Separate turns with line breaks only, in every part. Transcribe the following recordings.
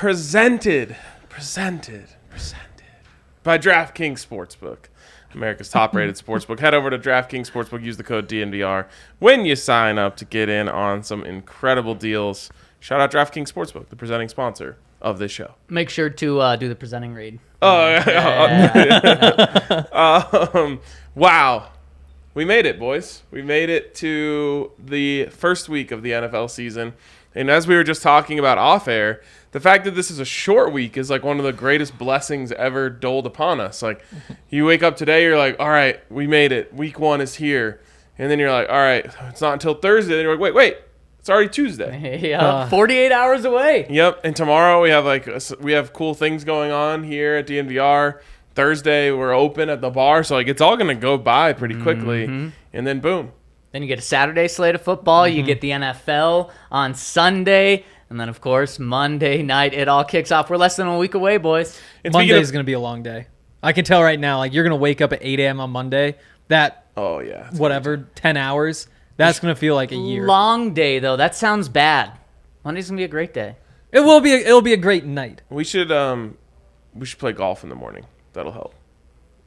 presented by DraftKings Sportsbook, America's top-rated sportsbook. Head over to DraftKings Sportsbook. Use the code DNVR when you sign up to get in on some incredible deals. Shout out DraftKings Sportsbook, the presenting sponsor of this show.
Make sure to do the presenting read.
Wow. We made it, boys. We made it to the first week of the NFL season. And as we were just talking about off air, the fact that this is a short week is like one of the greatest blessings ever doled upon us. Like, you wake up today, you're like, all right, we made it. Week 1 is here. And then you're like, all right, it's not until Thursday. Then you're like, wait, it's already Tuesday.
Yeah, 48 hours away.
Yep. And tomorrow we have cool things going on here at DNVR. Thursday we're open at the bar, so like it's all gonna go by pretty quickly, and then boom.
Then you get a Saturday slate of football. You get the NFL on Sunday, and then of course Monday night it all kicks off. We're less than a week away, boys.
Monday is gonna be a long day. I can tell right now. Like, you're gonna wake up at 8 a.m. on Monday. That 10 hours. That's gonna feel like a year.
Long day though. That sounds bad. Monday's gonna be a great day.
It'll be a great night.
We should play golf in the morning. That'll help.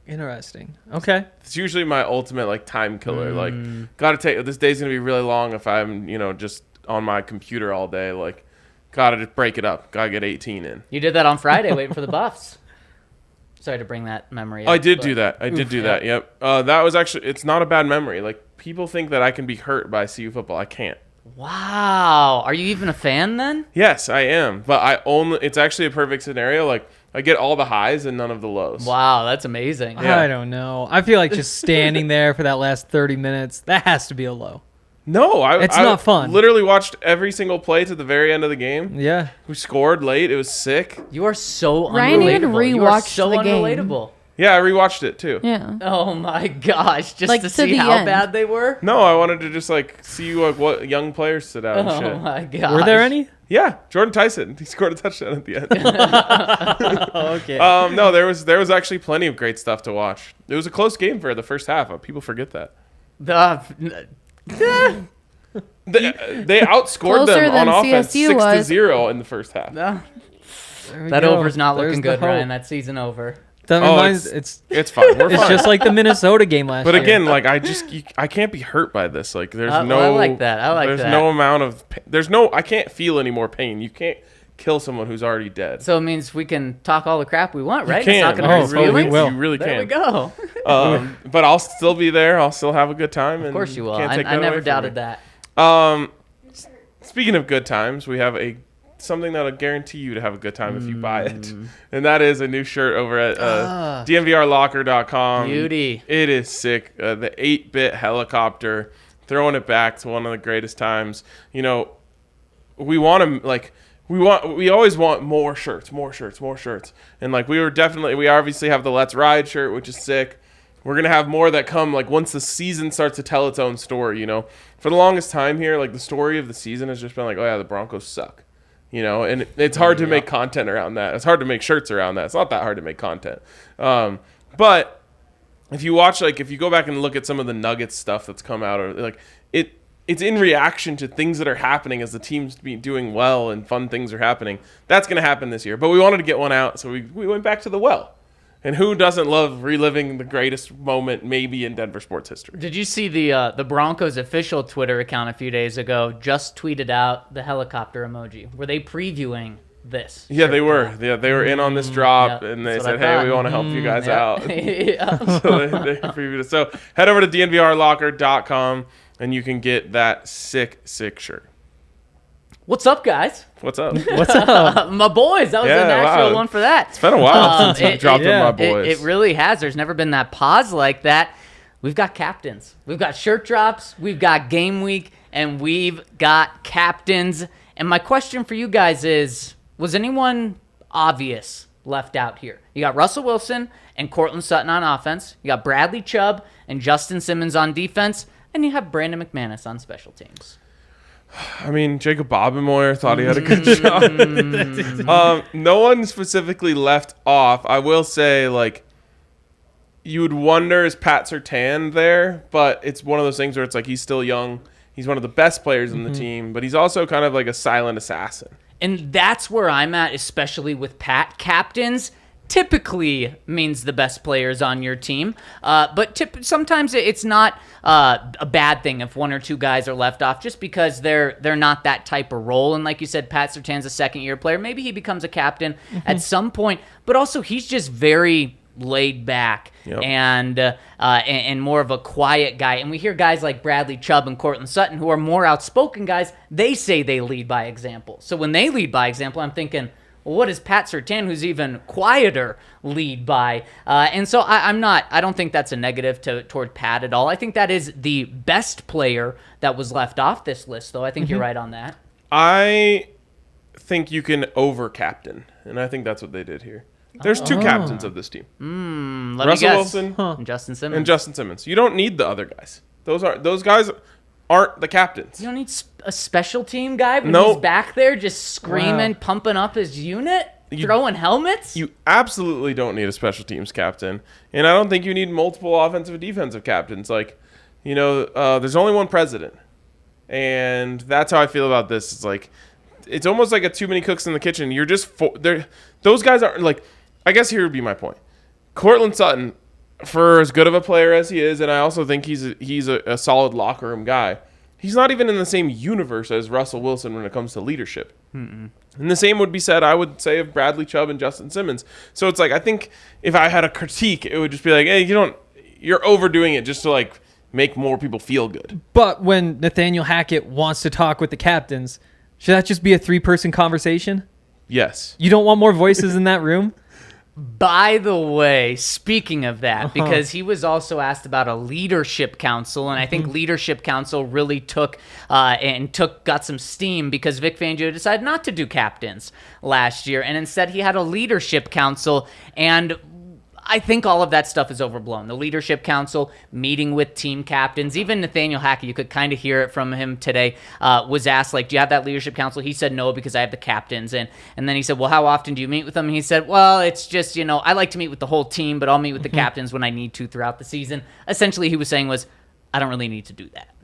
Interesting. Okay.
It's usually my ultimate like time killer. Like, this day's gonna be really long if I'm just on my computer all day. Like, gotta just break it up. Gotta get 18 in.
You did that on Friday, waiting for the Buffs. Sorry to bring that memory up.
I did do that. Yep. That was actually. It's not a bad memory. Like, people think that I can be hurt by CU football. I can't.
Wow. Are you even a fan then?
Yes, I am. But it's actually a perfect scenario. Like, I get all the highs and none of the lows.
Wow, that's amazing.
Yeah. I don't know. I feel like just standing there for that last 30 minutes, that has to be a low.
No,
it's not fun.
Literally watched every single play to the very end of the game.
Yeah.
We scored late. It was sick.
You are so
Ryan
unrelatable.
even rewatched
you are so
the game.
unrelatable.
Yeah, I rewatched it too.
Yeah.
Oh my gosh, just
Like,
to
to
see
the
how
end.
bad they were?
No, I wanted to just like see what young players stood out and shit.
Oh my gosh.
Were there any?
Yeah, Jordan Tyson. He scored a touchdown at the end.
Okay.
No, there was actually plenty of great stuff to watch. It was a close game for the first half. People forget that. They outscored
Closer
them on
than
offense
CSU was.
6-0 in the first half.
That over's not
There's
looking
the
good,
hope.
Ryan. That season over.
That reminds, it's
fine. We're
it's
fine.
just like the Minnesota game last
But
year.
again, like I can't be hurt by this. Like there's
I like that.
There's no amount of I can't feel any more pain. You can't kill someone who's already dead.
So it means we can talk all the crap we want, right?
You can.
It's not going to hurt
really
feelings?
will.
You really
There we
can.
go.
But I'll still be there. I'll still have a good time.
Of course you will.
Can't take
I
that
never
away from
doubted
me.
that.
Speaking of good times, we have something that'll guarantee you to have a good time if you buy it. And that is a new shirt over at DNVRlocker.com.
Beauty.
It is sick. The 8-bit helicopter, throwing it back to one of the greatest times. We want to, we always want more shirts. And we obviously have the Let's Ride shirt, which is sick. We're going to have more that come, once the season starts to tell its own story, For the longest time here, the story of the season has just been oh, yeah, the Broncos suck. And it's hard to make content around that. It's hard to make shirts around that. It's not that hard to make content. But if you watch, if you go back and look at some of the Nuggets stuff that's come out, or it's in reaction to things that are happening as the team's doing well and fun things are happening. That's going to happen this year. But we wanted to get one out, so we went back to the well. And who doesn't love reliving the greatest moment maybe in Denver sports history?
Did you see the Broncos official Twitter account a few days ago just tweeted out the helicopter emoji? Were they previewing this?
Yeah, they were. Yeah, they were in on this drop, and they
that's
said,
what I
hey,
thought.
we want to help you guys out.
Yeah.
So they previewed it. So head over to DNVRlocker.com, and you can get that sick shirt.
What's up, guys?
What's up?
What's up?
My boys. That was
Yeah,
a natural
wow.
one for that.
It's been a while since you dropped with my
It
boys.
really has. There's never been that pause like that. We've got captains. We've got shirt drops. We've got game week. And we've got captains. And my question for you guys is, was anyone obvious left out here? You got Russell Wilson and Cortland Sutton on offense. You got Bradley Chubb and Justin Simmons on defense. And you have Brandon McManus on special teams.
I mean, Jacob Bobenmoyer thought he had a good job. No one specifically left off. I will say, you would wonder, is Pat Surtain there? But it's one of those things where it's he's still young. He's one of the best players in the team, but he's also kind of like a silent assassin.
And that's where I'm at, especially with Pat. Captains typically means the best players on your team. But sometimes it's not a bad thing if one or two guys are left off just because they're not that type of role. And like you said, Pat Surtain's a second-year player. Maybe he becomes a captain at some point. But also, he's just very laid back and more of a quiet guy. And we hear guys like Bradley Chubb and Cortland Sutton who are more outspoken guys. They say they lead by example. So when they lead by example, I'm thinking, well, what does Pat Surtain, who's even quieter, lead by? And so I don't think that's a negative toward Pat at all. I think that is the best player that was left off this list, though. I think you're right on that.
I think you can over-captain, and I think that's what they did here. There's two captains of this team. Russell Wilson
and Justin Simmons.
And Justin Simmons. You don't need the other guys. Those guys aren't the captains.
You don't need a special team guy when he's back there just screaming, pumping up his unit, throwing helmets?
You absolutely don't need a special teams captain. And I don't think you need multiple offensive and defensive captains. Like, there's only one president. And that's how I feel about this. It's like, it's almost like a too many cooks in the kitchen. You're just, those guys aren't like, I guess here would be my point. Cortland Sutton, for as good of a player as he is, and I also think he's a solid locker room guy, he's not even in the same universe as Russell Wilson when it comes to leadership. And the same would be said, I would say, of Bradley Chubb and Justin Simmons. So it's like, I think if I had a critique, it would just be like, hey, you're overdoing it just to like make more people feel good.
But when Nathaniel Hackett wants to talk with the captains, should that just be a 3-person conversation?
Yes.
You don't want more voices in that room?
By the way, speaking of that, because he was also asked about a leadership council, and I think leadership council really got some steam because Vic Fangio decided not to do captains last year, and instead he had a leadership council, and I think all of that stuff is overblown. The leadership council, meeting with team captains, even Nathaniel Hackett, you could kind of hear it from him today, was asked, like, do you have that leadership council? He said no because I have the captains. And then he said, well, how often do you meet with them? And he said, well, it's just, I like to meet with the whole team, but I'll meet with the captains when I need to throughout the season. Essentially, he was saying I don't really need to do that.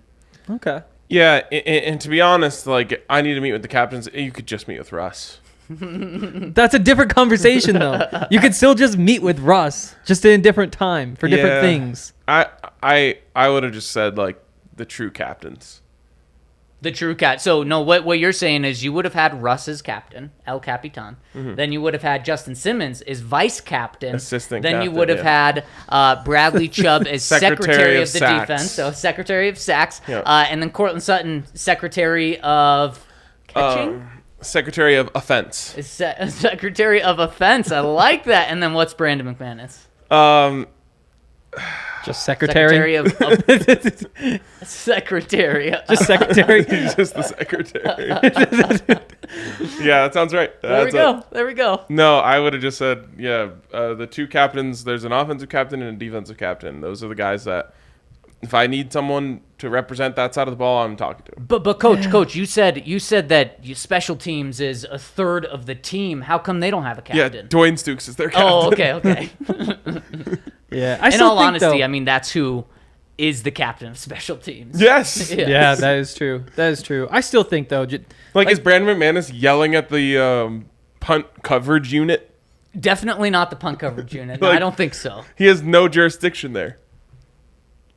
Okay.
Yeah, and to be honest, like, I need to meet with the captains. You could just meet with Russ.
That's a different conversation, though. You could still just meet with Russ, just in a different time for different things.
I would have just said like the true captains.
The true cat. So no, what you're saying is you would have had Russ as captain, El Capitan. Then you would have had Justin Simmons as vice captain.
Assistant
then
captain,
you would have had Bradley Chubb as secretary of the defense, so secretary of sacks, and then Cortland Sutton, secretary of catching.
Secretary of Offense.
Secretary of Offense. I like that. And then what's Brandon McManus?
Just secretary
of secretary.
Just secretary.
Just the secretary. Yeah, that sounds right.
There we go.
No, I would have just said, the two captains. There's an offensive captain and a defensive captain. Those are the guys that, if I need someone to represent that side of the ball, I'm talking to.
But coach, you said that special teams is a third of the team. How come they don't have a captain?
Yeah, Dwayne Stukes is their captain.
Oh, okay.
Yeah,
in all honesty, I mean that's who is the captain of special teams.
Yes.
Yeah, that is true. I still think though,
like is Brandon McManus yelling at the punt coverage unit?
Definitely not the punt coverage unit. No, I don't think so.
He has no jurisdiction there.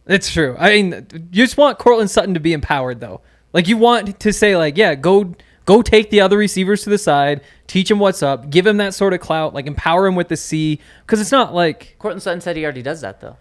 It's true. I mean, you just want Cortland Sutton to be empowered, though. Like, you want to say, like, yeah, go take the other receivers to the side, teach him what's up, give him that sort of clout, like, empower him with the C. Because it's not like...
Cortland Sutton said he already does that, though.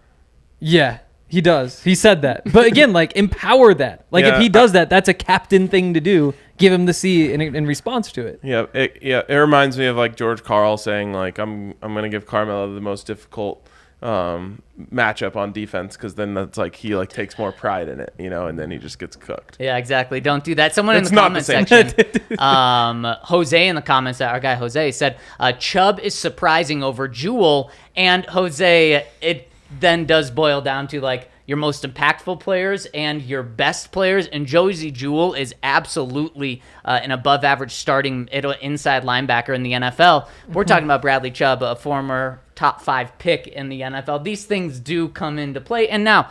Yeah, he does. He said that. But again, like, empower that. Like, if he does that, that's a captain thing to do. Give him the C in response to it.
Yeah, it reminds me of, like, George Karl saying, like, I'm going to give Carmelo the most difficult... matchup on defense because then that's like he like takes more pride in it, and then he just gets cooked.
Yeah, exactly. Don't do that. Someone in the comment section, Jose in the comments, our guy Jose said Chubb is surprising over Jewel, and Jose, it then does boil down to like your most impactful players and your best players, and Josie Jewell is absolutely an above-average starting inside linebacker in the NFL. We're talking about Bradley Chubb, a former top 5 pick in the NFL. These things do come into play, and now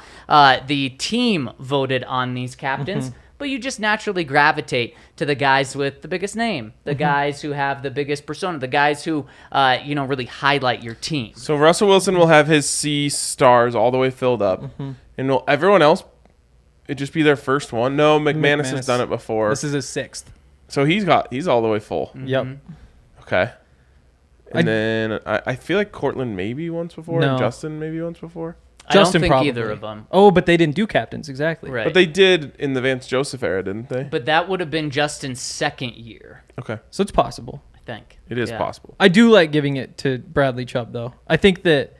the team voted on these captains, but you just naturally gravitate to the guys with the biggest name, the guys who have the biggest persona, the guys who, really highlight your team.
So Russell Wilson will have his C stars all the way filled up, and will everyone else it just be their first one? No, McManus has done it before.
This is his 6th.
So he's all the way full.
Yep.
Okay. And then I feel like Cortland maybe once before, and Justin maybe once before.
Justin
I don't think
probably.
either of them.
Oh, but they didn't do captains, exactly.
Right.
But they did in the Vance Joseph era, didn't they?
But that would have been Justin's second year,
Okay.
So it's possible.
I think.
It is
Yeah.
possible.
I do like giving it to Bradley Chubb, though. I think that,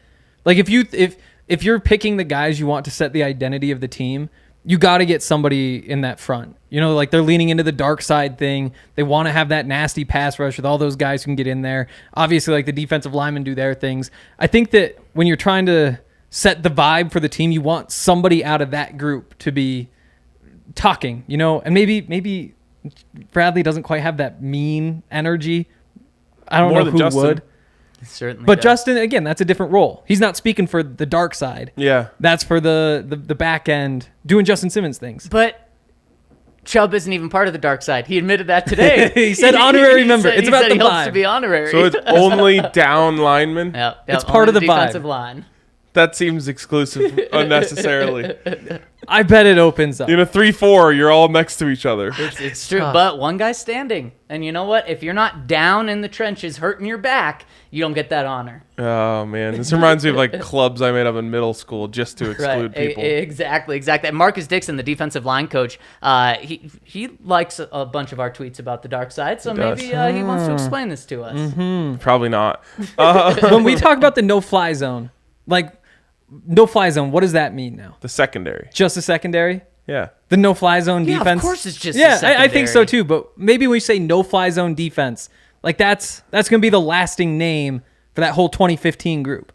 like, if you're picking the guys you want to set the identity of the team, you got to get somebody in that front. Like they're leaning into the dark side thing. They want to have that nasty pass rush with all those guys who can get in there. Obviously, like the defensive linemen do their things. I think that when you're trying to set the vibe for the team, you want somebody out of that group to be talking, and maybe Bradley doesn't quite have that mean energy. I don't
More
know
than
who
Justin.
would.
Certainly.
But
does.
Justin, again, that's a different role. He's not speaking for the dark side.
Yeah.
That's for the back end, doing Justin Simmons things.
But Chubb isn't even part of the dark side. He admitted that today.
He said honorary member. It's about the
he hopes to
vibe.
be honorary.
So it's only down linemen?
Yep,
It's part
only
of the vibe.
defensive line.
That seems exclusive unnecessarily.
I bet it opens up.
In a 3-4, you're all next to each other.
It's true,
tough.
but one guy's standing. And you know what? If you're not down in the trenches hurting your back, you don't get that honor.
Oh, man. This reminds me of like clubs I made up in middle school just to exclude
Right.
people.
Exactly. And Marcus Dixon, the defensive line coach, he likes a bunch of our tweets about the dark side, so
He does.
maybe he wants to explain this to us.
Probably not.
When we talk about the no-fly zone, no-fly zone, what does that mean now?
The secondary.
Just a secondary?
Yeah.
The no-fly zone
Yeah,
defense?
of course it's just a
Yeah, I think so
secondary.
too, but maybe when we say no-fly zone defense, that's going to be the lasting name for that whole 2015 group.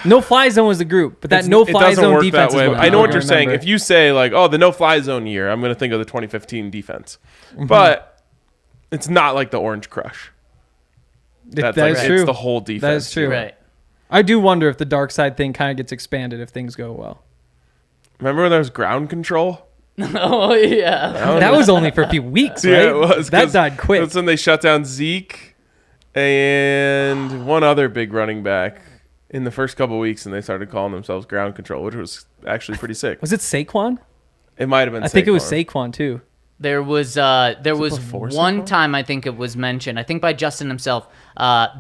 No-fly zone was the group, but that
It
no-fly
doesn't
zone
work
defense
that way.
is what
I know what
I'm
you're
gonna
saying.
remember.
If you say the no-fly zone year, I'm going to think of the 2015 defense. But it's not like the Orange Crush.
That is true.
It's the whole defense.
That is true.
Right.
I do wonder if the dark side thing kind of gets expanded if things go well.
Remember when there was ground control?
Oh, yeah.
That was only for a few weeks, right?
Yeah, it was.
That died quick.
That's when they shut down Zeke and one other big running back in the first couple of weeks, and they started calling themselves ground control, which was actually pretty sick.
Was it Saquon?
It might have been.
I think it was Saquon too.
There was
before
one
Saquon?
time I think it was mentioned. I think by Justin himself.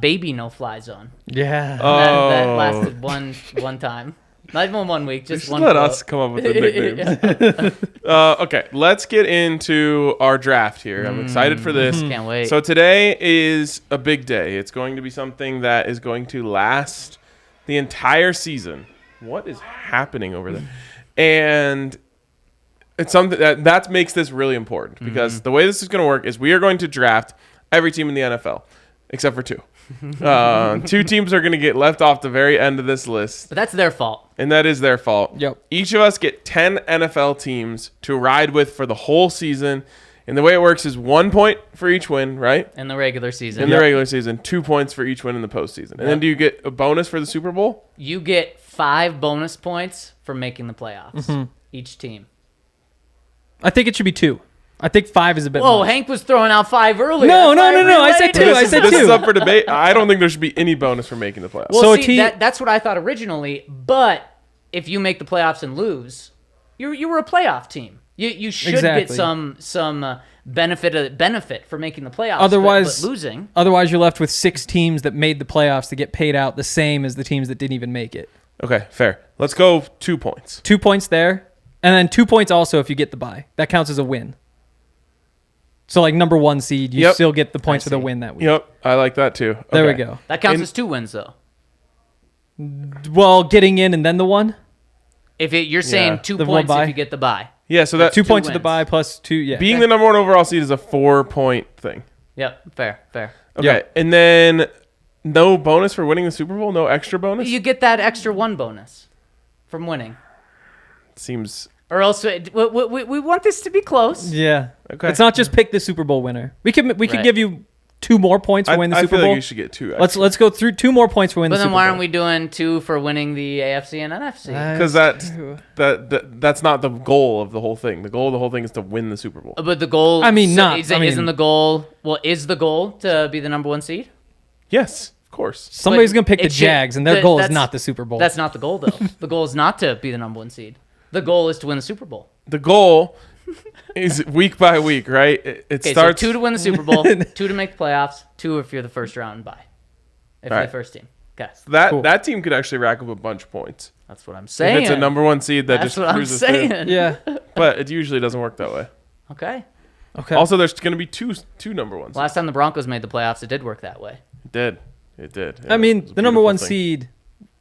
Baby no fly zone.
Yeah.
That
Oh.
lasted one time. Not even 1 week, just
Just
one.
let
quote.
us come up with the nicknames. Okay, let's get into our draft here. I'm excited for this.
Can't wait.
So today is a big day. It's going to be something that is going to last the entire season. What is happening over there? And it's something that makes this really important because the way this is going to work is we are going to draft every team in the NFL except for two. Two teams are going to get left off the very end of this list,
But that's their fault.
and that is their fault.
Yep.
Each of us get 10 NFL teams to ride with for the whole season. And the way it works is 1 point for each win, right?
In the regular season.
In the regular season, 2 points for each win in the postseason. And then do you get a bonus for the Super Bowl?
You get 5 bonus points for making the playoffs. Each team.
I think it should be 2. I think 5 is a bit
Whoa,
much.
Hank was throwing out 5 earlier.
No,
That's
no,
why
no, no, I said
related.
2. I said
This is
2.
up for debate. I don't think there should be any bonus for making the playoffs.
Well,
So a
see,
team-
that's what I thought originally. But if you make the playoffs and lose, you were a playoff team. You should
Exactly.
get some benefit for making the playoffs.
Otherwise-
but losing.
Otherwise, you're left with 6 teams that made the playoffs to get paid out the same as the teams that didn't even make it.
Okay, fair. Let's go 2 points.
2 points there, and then 2 points also if you get the bye. That counts as a win. So, number 1 seed, you
Yep.
still get the points
I
for the
see.
win that week.
Yep, I like that too.
There we
Okay.
go.
That counts
In-
as 2 wins, though.
Well, getting in and then the 1?
You're saying
Yeah.
2
The one
points
bye?
if you get the bye.
Yeah, so that
2 points of the
wins.
bye plus 2, yeah.
being the number 1 overall seed is a 4-point thing.
Yep, fair.
Okay,
Yep.
and then no bonus for winning the Super Bowl? No extra bonus?
You get that extra 1 bonus from winning.
Seems...
Or else we want this to be close.
Yeah.
Okay.
It's not just pick the Super Bowl winner. We could
Right.
give you 2 more points for winning the
I
Super
feel
Bowl?
like you should get 2. Actually.
Let's go through 2 more points for winning
But
the
then
Super
why
Bowl.
aren't we doing 2 for winning the AFC and NFC?
Because that's not the goal of the whole thing. The goal of the whole thing is to win the Super Bowl.
But the goal,
I mean,
isn't the goal? Well, is the goal to be the number 1 seed?
Yes, of course.
Somebody's
But
going to pick the
it should-
Jags, and their
that-
goal is
that's-
not the Super Bowl.
That's not the goal, though. The goal is not to be the number 1 seed. The goal is to win the Super Bowl.
The goal is week by week, right? It
Okay,
starts
so 2 to win the Super Bowl, 2 to make the playoffs, 2 if you're the first round bye. If you're
Right.
the first team. Okay,
that team could actually rack up a bunch of points.
that's what I'm saying.
If it's a number 1 seed that
That's
just
what I'm
cruises through.
saying.
yeah.
But it usually doesn't work that way.
Okay.
Okay.
Also, there's going to be two number 1s.
Last time the Broncos made the playoffs, it did work that way.
It did. It did.
I
Yeah,
mean,
it was a
the number
beautiful
1
thing.
seed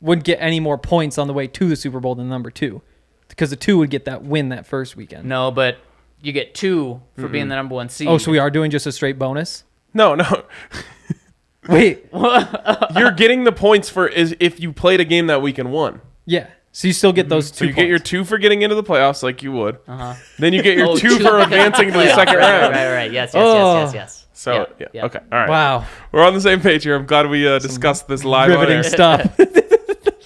wouldn't get any more points on the way to the Super Bowl than the number 2, because the 2 would get that win that first weekend.
No, but you get 2 for being the number 1 seed.
Oh, so we are doing just a straight bonus?
No.
Wait.
You're getting the points for is if you played a game that week and won.
Yeah. So you still get those 2
So you get your
points.
2 for getting into the playoffs like you would.
Uh-huh.
Then you get your
Oh,
2 for
because
advancing to the
playoff.
second
Right,
round.
Right. Yes.
Oh.
So, yeah. Okay. All right.
Wow.
We're on the same page here. I'm glad we discussed this live on
Riveting
air.
stuff.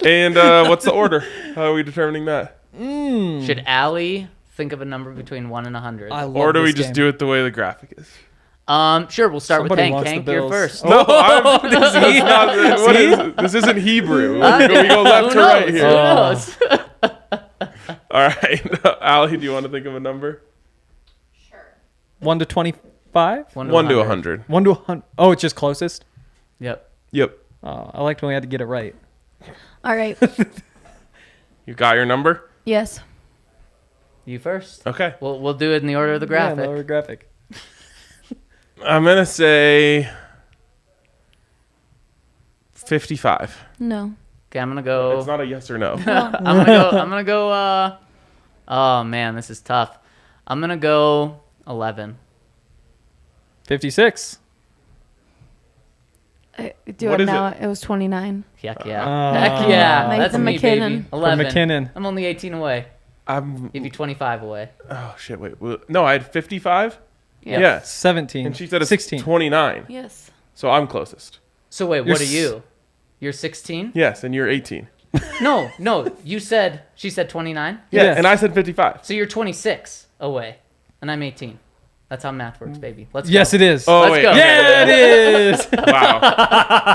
And what's the order? How are we determining that?
Should Allie think of a number between 1 and 100?
I love
Or do we
this
just
game.
do it the way the graphic is?
Sure, we'll start
Somebody
with Hank.
wants the
Hank, you're
Bills.
first.
No, this isn't Hebrew. We go left to right
Who
here.
knows?
All right. Allie, do you want to think of a number?
1 to 25?
1 to 100.
1 to 100. Oh, it's just closest?
Yep.
Yep.
Oh, I liked when we had to get it right.
All right.
You got your number?
Yes.
You first.
Okay.
We'll do it in the order of the graphic.
Yeah, lower graphic.
I'm going to say 55.
No.
Okay, I'm gonna go.
It's not a yes or no.
I'm gonna go. Oh man, this is tough. I'm gonna go 11.
56.
Do
What
it
is
now.
it?
It was 29.
Heck yeah.
Oh.
Heck yeah.
Nathan
That's me,
McKinnon.
baby.
For
11.
McKinnon.
I'm only 18 away.
I'm.
Give you 25 away.
Oh shit! Wait. No, I had 55.
Yeah.
Yes.
17.
And she said it's
16.
29.
Yes.
So I'm closest.
So wait,
You're
what are you? You're 16?
Yes, and you're 18.
No. She said 29.
Yeah,
Yes.
and I said 55.
So you're 26 away, and I'm 18. That's how math works, baby. Let's go.
Yes, it is.
Oh
Let's
wait.
go.
okay.
Yeah, it is.
Wow.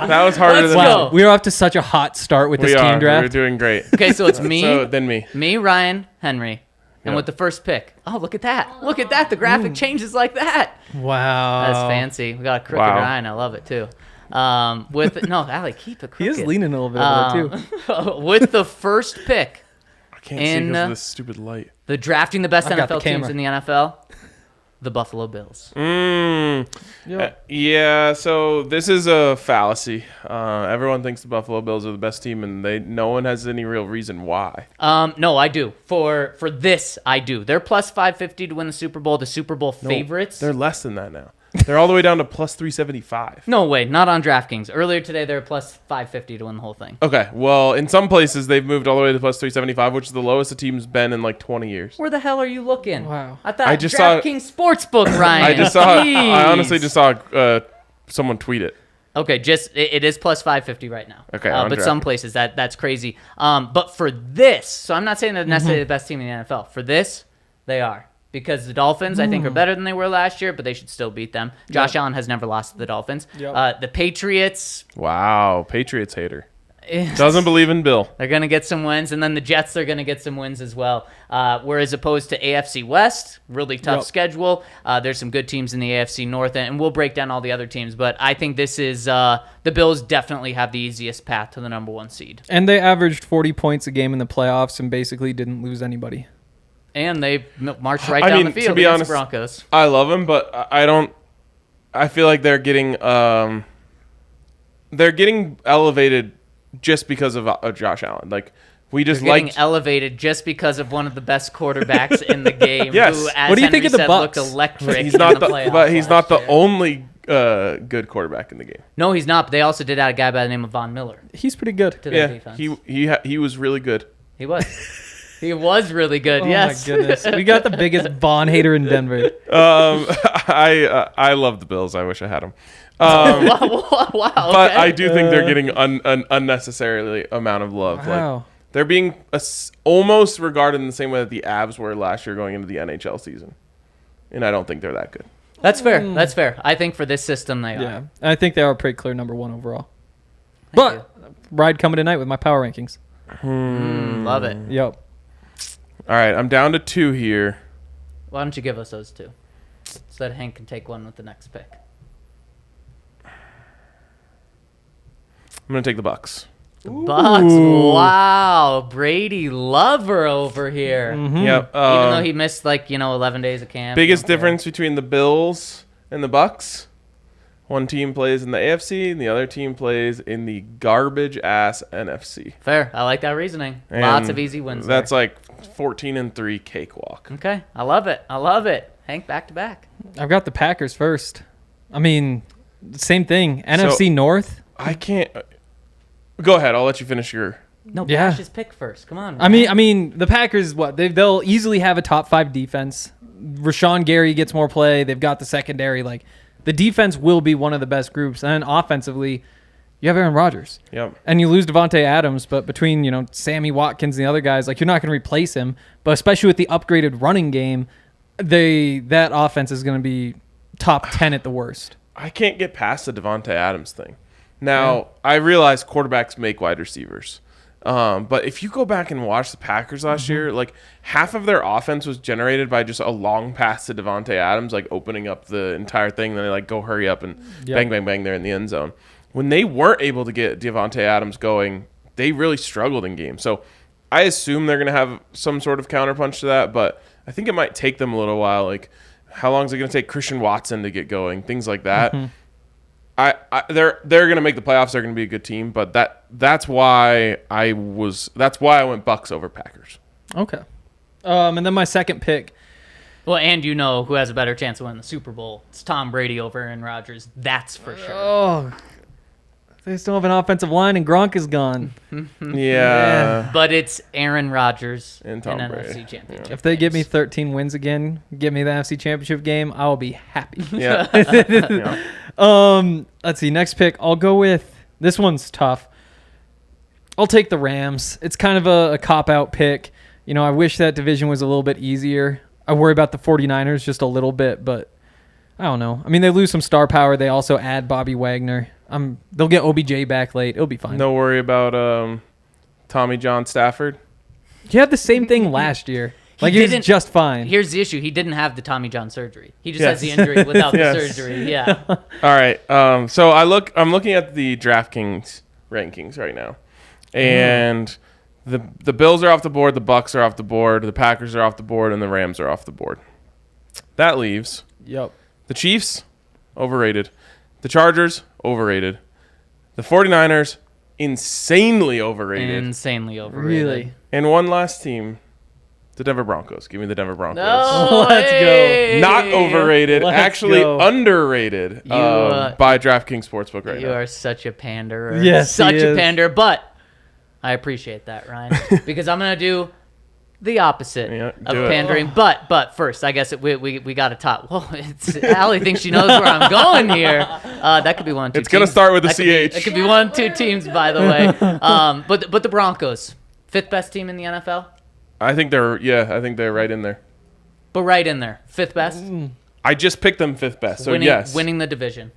That was harder
Let's
than
go.
Wow. We are off to such a hot start with
we
this
are.
team
We're
draft.
doing great.
Okay, so it's me,
So then me.
Ryan, Henry, and
Yeah.
with the first pick. Oh, look at that! Look at that! The graphic changes like that.
Wow.
That's fancy. We got a crooked
Wow.
Ryan. I love it too. Allie, keep it
He
crooked.
is leaning a little bit over there, too.
With the first pick,
I can't see
In,
because of this stupid light.
the drafting the best
I've got the
NFL teams
camera.
in the NFL, the Buffalo Bills.
Yeah, so this is a fallacy. Everyone thinks the Buffalo Bills are the best team, and no one has any real reason why.
No, I do. For this, I do. They're plus 550 to win the Super Bowl. The Super Bowl
No,
favorites.
They're less than that now. They're all the way down to plus 375.
No way, not on DraftKings. Earlier today, they were plus 550 to win the whole thing.
Okay, well, in some places, they've moved all the way to plus 375, which is the lowest the team's been in like 20 years.
Where the hell are you looking?
Wow.
I thought
I just saw-
DraftKings Sportsbook, Ryan.
I honestly
Jeez.
just saw someone tweet it.
Okay, it is plus 550 right now.
Okay,
but some places that's crazy. But for this, so I'm not saying they're necessarily the best team in the NFL. For this, they are. Because the Dolphins, I think, are better than they were last year, but they should still beat them. Josh Allen has never lost to the Dolphins.
Yep.
The Patriots,
Wow, Patriots hater. Doesn't believe in Bill.
they're going to get some wins, and then the Jets are going to get some wins as well. Whereas opposed to AFC West, really tough
Yep.
schedule. There's some good teams in the AFC North, and we'll break down all the other teams. But I think this is the Bills definitely have the easiest path to the number 1 seed.
And they averaged 40 points a game in the playoffs and basically didn't lose anybody.
And they marched right
I
down
mean,
the
to
field
be
against
honest,
the Broncos.
I love him, but I don't. I feel like they're getting elevated just because of Josh Allen. Like we just
They're getting
liked.
elevated just because of one of the best quarterbacks in the game.
Yes.
Who, as
What do you
Henry
think of the
said,
Bucks?
looked electric
He's
in
not
the
the,
playoffs
but he's not
last
the
year.
only good quarterback in the game.
No, he's not. But they also did add a guy by the name of Von Miller
He's pretty good.
to their
Yeah,
defense.
he was really good.
He was. He was really good. Yes.
Oh my goodness, we got the biggest Vaughn hater in Denver.
I love the Bills. I wish I had them.
Wow.
But
Okay.
I do think they're getting an unnecessarily amount of love.
Wow.
Like they're being almost regarded in the same way that the Avs were last year going into the NHL season, and I don't think they're that good.
That's fair. That's fair. I think for this system they
Yeah,
are.
I think they are pretty clear number one overall.
Thank
But ride coming tonight with my power rankings.
Love it.
Yep.
All right, I'm down to 2 here.
Why don't you give us those two, so that Hank can take one with the next pick?
I'm gonna take the Bucks.
Bucks. Wow, Brady lover over here.
Yep.
Even though he missed 11 days of camp.
biggest
Okay.
difference between the Bills and the Bucks. One team plays in the AFC, and the other team plays in the garbage-ass NFC.
Fair. I like that reasoning.
And
Lots of easy wins.
That's
there.
like 14-3 cakewalk.
Okay. I love it. I love it. Hank, back to back.
I've got the Packers first. I mean, same thing. NFC North.
I can't. Go ahead. I'll let you finish your.
No,
Yeah.
Bash's pick first. Come on.
I mean, the Packers. They'll easily have a top 5 defense. Rashawn Gary gets more play. They've got the secondary. Like the defense will be one of the best groups, and offensively, you have Aaron Rodgers.
Yep.
And you lose Devontae Adams, but between Sammy Watkins and the other guys, like you're not going to replace him. But especially with the upgraded running game, that offense is going to be top 10 at the worst.
I can't get past the Devontae Adams thing. Now, I realize quarterbacks make wide receivers. But if you go back and watch the Packers last year, like half of their offense was generated by just a long pass to Devontae Adams, like opening up the entire thing. Then they like go hurry up and bang, bang, bang, they're in the end zone. When they weren't able to get Devontae Adams going, they really struggled in games. So I assume they're going to have some sort of counterpunch to that, but I think it might take them a little while. Like how long is it going to take Christian Watson to get going? Things like that. They're going to make the playoffs. They're going to be a good team, but that's why I went Bucks over Packers.
Okay. And then my second pick.
Well, and who has a better chance of winning the Super Bowl? It's Tom Brady over Aaron Rodgers. That's for sure.
Oh, they still have an offensive line, and Gronk is gone.
Yeah.
But it's Aaron Rodgers
And Tom
in
Brady.
NFC Championship.
If they give me
games.
13 wins again, give me the NFC Championship game, I will be happy.
Yeah. Yeah.
Let's see. Next pick, I'll go with this one's tough. I'll take the Rams. It's kind of a cop-out pick. I wish that division was a little bit easier. I worry about the 49ers just a little bit, but I don't know. I mean, they lose some star power. They also add Bobby Wagner. They'll get OBJ back late. It'll be fine.
No worry about Tommy John Stafford.
He had the same thing last year. He was
didn't-
just fine.
Here's the issue. He didn't have the Tommy John surgery. He just
Yes.
has the injury without
Yes.
the surgery. Yeah.
All right. So I'm looking at the DraftKings rankings right now, and the Bills are off the board, the Bucks are off the board, the Packers are off the board, and the Rams are off the board. That leaves
Yep.
the Chiefs, overrated. The Chargers, overrated. The 49ers, insanely overrated.
Insanely overrated.
Really?
And one last team, the Denver Broncos. Give me the Denver Broncos.
No,
Let's go.
hey!
Not overrated,
Let's
actually
go.
underrated by DraftKings Sportsbook right
You
now.
are such a panderer.
Yes,
such
he
a
is.
pander. But I appreciate that, Ryan, because I'm gonna do the opposite
Yeah,
of
do it.
pandering. But first, I guess we got to talk. Well, Allie thinks she knows where I'm going here. That could be one. Of two
It's gonna
teams.
start with a
That could be-
CH.
It could be 1, 2 teams, by the way. But the Broncos, 5th best team in the NFL.
I think they're right in there.
But right in there, 5th best.
I just picked them 5th best, so yes.
Winning the division.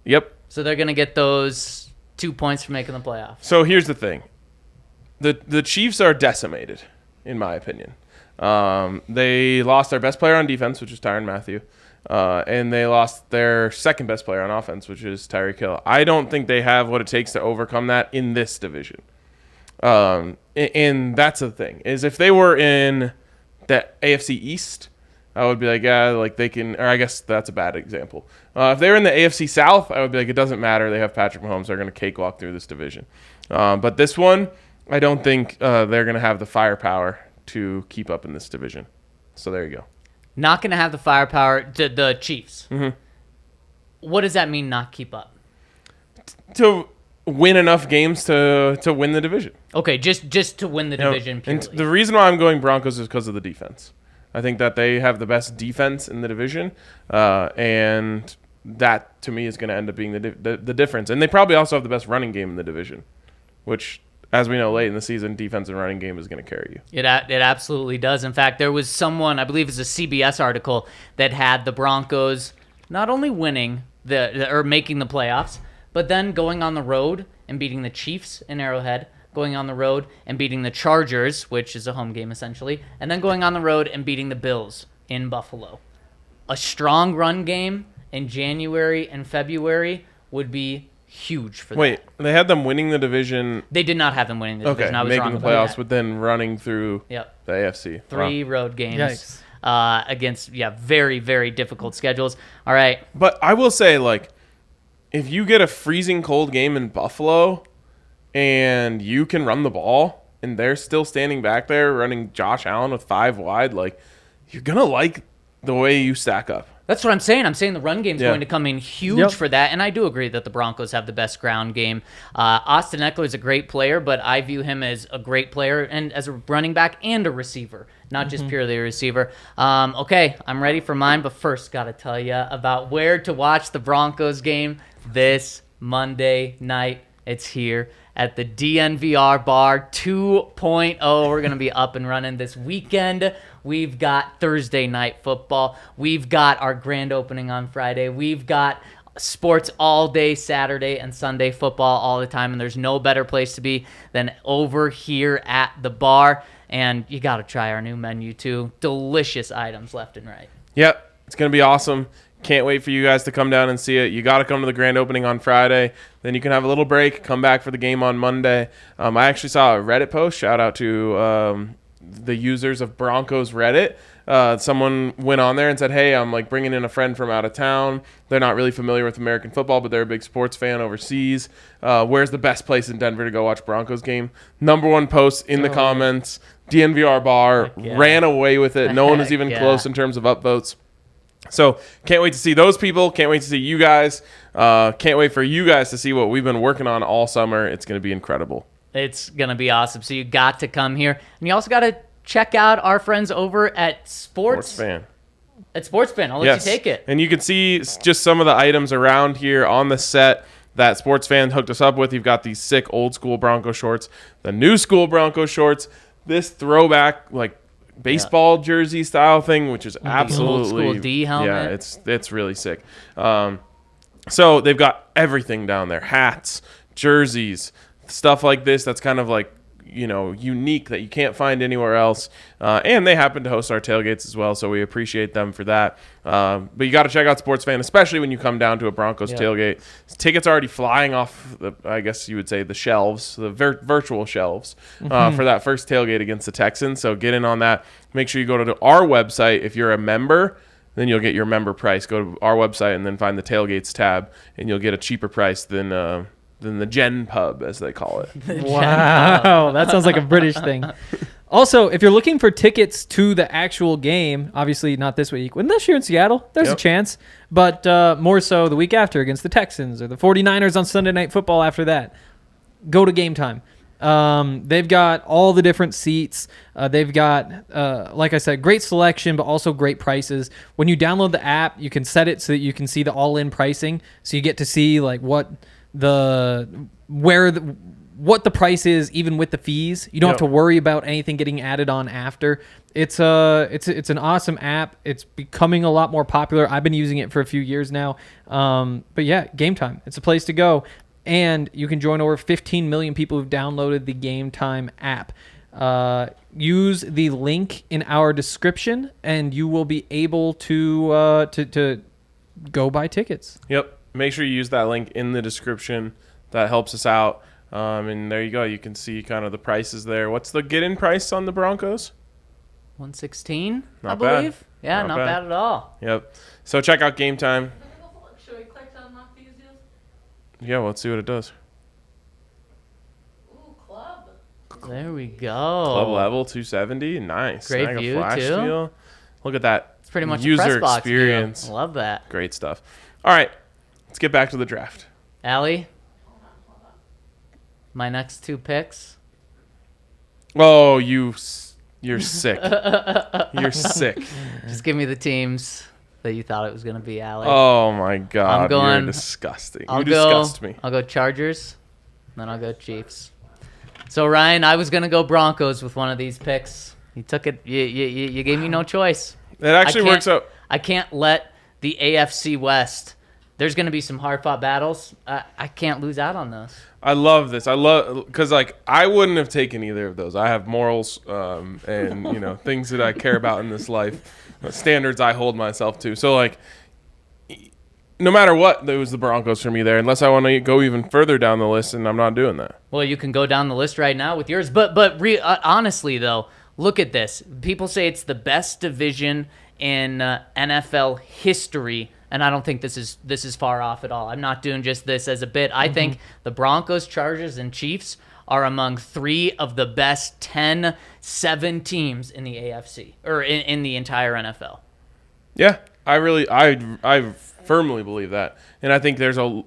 Yep.
So they're gonna get those 2 points for making the playoffs.
So here's the thing. The Chiefs are decimated, in my opinion. They lost their best player on defense, which is Tyrann Mathieu. And they lost their second best player on offense, which is Tyreek Hill. I don't think they have what it takes to overcome that in this division. And that's the thing, is if they were in the AFC East, I would be like, yeah, like they can, or I guess that's a bad example. If they were in the AFC South, I would be like, it doesn't matter. They have Patrick Mahomes. They're going to cakewalk through this division. But this one, I don't think they're going to have the firepower to keep up in this division. So there you go.
Not going to have the firepower to the Chiefs.
Mm-hmm.
What does that mean, not keep up?
So win enough games to win the division.
Okay, just to win the division
And
purely.
the reason why I'm going Broncos is because of the defense. I think that they have the best defense in the division, and that to me is going to end up being the difference. And they probably also have the best running game in the division, which, as we know, late in the season, defense and running game is going to carry you.
It absolutely does. In fact, there was someone, I believe it's a CBS article, that had the Broncos not only winning or making the playoffs, but then going on the road and beating the Chiefs in Arrowhead, going on the road and beating the Chargers, which is a home game essentially, and then going on the road and beating the Bills in Buffalo. A strong run game in January and February would be huge for them.
Wait, they had them winning the division.
They did not have them winning the division. I was
making
wrong
the
about
playoffs,
that.
but then running through the AFC.
3
Wow.
road games
Yikes.
against very, very difficult schedules. All right.
But I will say, like, if you get a freezing cold game in Buffalo and you can run the ball and they're still standing back there running Josh Allen with 5 wide, like, you're going to like the way you stack up.
That's what I'm saying. I'm saying the run game's
Yeah.
going to come in huge
Yep.
for that, and I do agree that the Broncos have the best ground game. Austin Eckler is a great player, but I view him as a great player and as a running back and a receiver, not just purely a receiver. Okay, I'm ready for mine, but first got to tell you about where to watch the Broncos game this Monday night. It's here at the DNVR Bar 2.0. We're going to be up and running this weekend. We've got Thursday night football. We've got our grand opening on Friday. We've got sports all day Saturday and Sunday, football all the time, and there's no better place to be than over here at the bar. And you got to try our new menu too. Delicious items left and right.
Yep, it's going to be awesome. Can't wait for you guys to come down and see it. You got to come to the grand opening on Friday. Then you can have a little break, come back for the game on Monday. I actually saw a Reddit post. Shout out to the users of Broncos Reddit. Someone went on there and said, hey, I'm like bringing in a friend from out of town. They're not really familiar with American football, but they're a big sports fan overseas. Where's the best place in Denver to go watch Broncos game? Number one post in the comments. DNVR Bar.
Yeah.
Ran away with it. No one was even
Yeah.
close in terms of upvotes. So can't wait to see those people. Can't wait to see you guys. Can't wait for you guys to see what we've been working on all summer. It's going to be incredible.
It's going to be awesome. So you got to come here. And you also got to check out our friends over at
Sports fan.
At Sportsfan. I'll let you take it.
And you can see just some of the items around here on the set that Sports Fan hooked us up with. You've got these sick old school Bronco shorts, the new school Bronco shorts, this throwback like baseball jersey style thing, which is absolutely
old school D helmet.
Yeah, it's really sick. So they've got everything down there: hats, jerseys, stuff like this. That's kind of like, you know, unique that you can't find anywhere else. And they happen to host our tailgates as well, so we appreciate them for that. But you got to check out Sports Fan, especially when you come down to a Broncos tailgate. Tickets are already flying off, I guess you would say, the shelves, the virtual shelves, for that first tailgate against the Texans. So get in on that. Make sure you go to our website. If you're a member, then you'll get your member price. Go to our website and then find the tailgates tab, and you'll get a cheaper price than the Gen Pub, as they call it.
Wow, that sounds like a British thing. Also, if you're looking for tickets to the actual game, obviously not this week, unless you're in Seattle, there's a chance, but more so the week after against the Texans or the 49ers on Sunday Night Football after that, go to Gametime. They've got all the different seats. They've got, like I said, great selection, but also great prices. When you download the app, you can set it so that you can see the all-in pricing, so you get to see like what the price is even with the fees. You don't have to worry about anything getting added on after. It's an awesome app. It's becoming a lot more popular. I've been using it for a few years now. But yeah, Gametime. It's a place to go. And you can join over 15 million people who've downloaded the Gametime app. Use the link in our description and you will be able to go buy tickets.
Yep. Make sure you use that link in the description. That helps us out. And there you go. You can see kind of the prices there. What's the get-in price on the Broncos?
$116, I
Not bad.
believe. Yeah, not bad at all.
Yep. So check out Gametime.
Should we click to unlock these deals?
Yeah, well, let's see what it does.
Ooh, club.
There we go.
Club level 270. Nice.
Great
Snag a
view,
flash
too.
deal. Look at that.
It's pretty much a
user
press box view.
experience.
I love that.
Great stuff. All right. Let's get back to the draft.
Allie? My next two picks.
Oh, you're sick. You're sick.
Just give me the teams that you thought it was going to be, Alec.
Oh my God,
going-
you're disgusting.
I'll
You
go,
disgust me.
I'll go Chargers, then I'll go Chiefs. So, Ryan, I was going to go Broncos with one of these picks. You took it. You gave me no choice.
That actually works out.
I can't let the AFC West. There's going to be some hard-fought battles. I can't lose out on those.
I love this. I love because I wouldn't have taken either of those. I have morals and things that I care about in this life, standards I hold myself to. So no matter what, it was the Broncos for me there. Unless I want to go even further down the list, and I'm not doing that.
Well, you can go down the list right now with yours, but honestly though, look at this. People say it's the best division in NFL history. And I don't think this is far off at all. I'm not doing just this as a bit. I think the Broncos, Chargers, and Chiefs are among 3 of the best 7 teams in the AFC or in the entire NFL.
Yeah, I firmly believe that, and I think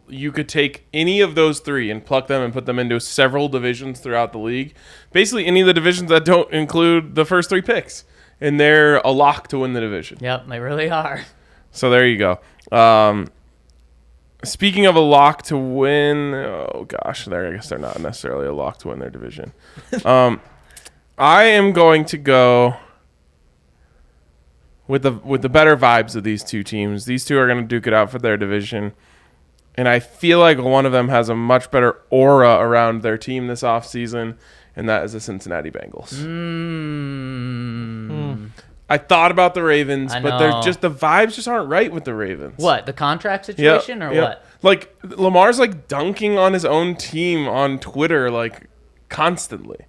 you could take any of those 3 and pluck them and put them into several divisions throughout the league. Basically, any of the divisions that don't include the first 3 picks, and they're a lock to win the division.
Yep, they really are.
So there you go. Speaking of a lock to win, oh gosh, I guess they're not necessarily a lock to win their division. I am going to go with the better vibes of these two teams. These two are going to duke it out for their division, and I feel like one of them has a much better aura around their team this offseason, and that is the Cincinnati Bengals. I thought about the Ravens, but the vibes just aren't right with the Ravens.
What, the contract situation or what?
Like Lamar's dunking on his own team on Twitter constantly.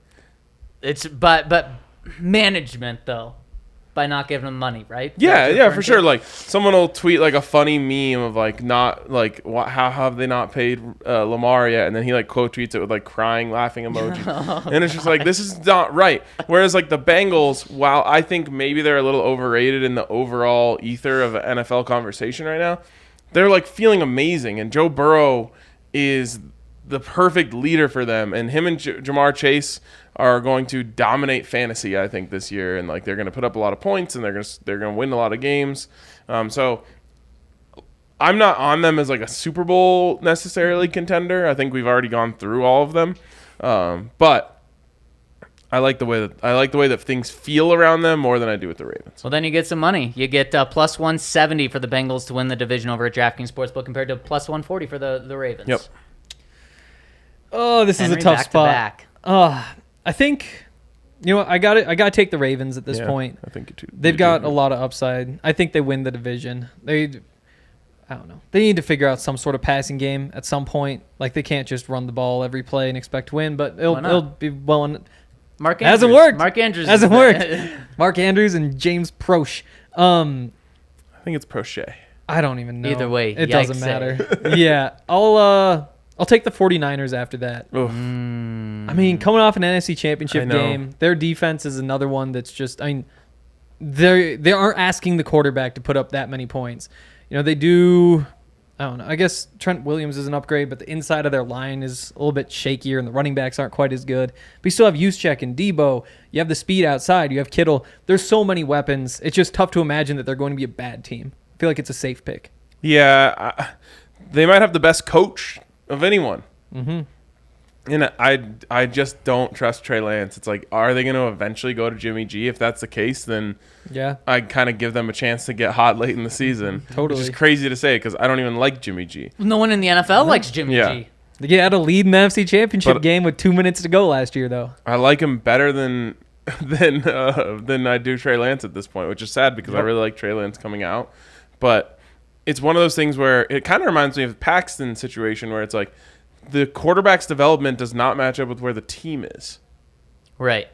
It's but management though, by not giving them money, right?
Yeah, for sure. Someone will tweet a funny meme of how have they not paid Lamar yet, and then he quote tweets it with crying, laughing emoji, and it's just this is not right. Whereas the Bengals, while I think maybe they're a little overrated in the overall ether of an NFL conversation right now, they're feeling amazing, and Joe Burrow is the perfect leader for them, and him and Jamar Chase are going to dominate fantasy, I think, this year, and they're going to put up a lot of points, and they're going to win a lot of games. So I'm not on them as a Super Bowl necessarily contender. I think we've already gone through all of them, but I like the way that things feel around them more than I do with the Ravens.
Well, then you get some money. You get plus 170 for the Bengals to win the division over at DraftKings Sportsbook compared to plus 140 for the Ravens.
Yep.
Oh, this
Henry,
is a tough
back to
spot.
back.
I think, I got to take the Ravens at this point.
I think you too.
They've got a lot of upside. I think they win the division. I don't know. They need to figure out some sort of passing game at some point. They can't just run the ball every play and expect to win, but it'll be well.
Mark Andrews.
Hasn't worked.
Mark Andrews
hasn't worked. Mark Andrews and James Proche.
I think it's Prochet.
I don't even know.
Either way,
it doesn't matter. Yeah, I'll take the 49ers after that. I mean, coming off an NFC Championship game, their defense is another one that's just, they aren't asking the quarterback to put up that many points. They do, I don't know. I guess Trent Williams is an upgrade, but the inside of their line is a little bit shakier, and the running backs aren't quite as good. But you still have Juszczyk and Debo. You have the speed outside. You have Kittle. There's so many weapons. It's just tough to imagine that they're going to be a bad team. I feel like it's a safe pick.
Yeah, they might have the best coach of anyone. And I just don't trust Trey Lance. It's are they going to eventually go to Jimmy G? If that's the case, then I kind of give them a chance to get hot late in the season.
Totally.
Which is crazy to say because I don't even like Jimmy G.
No one in the NFL likes Jimmy G.
They had a lead in the NFC Championship game with 2 minutes to go last year, though.
I like him better than I do Trey Lance at this point, which is sad because I really like Trey Lance coming out. But it's one of those things where it kind of reminds me of Paxton's situation where it's the quarterback's development does not match up with where the team is.
Right.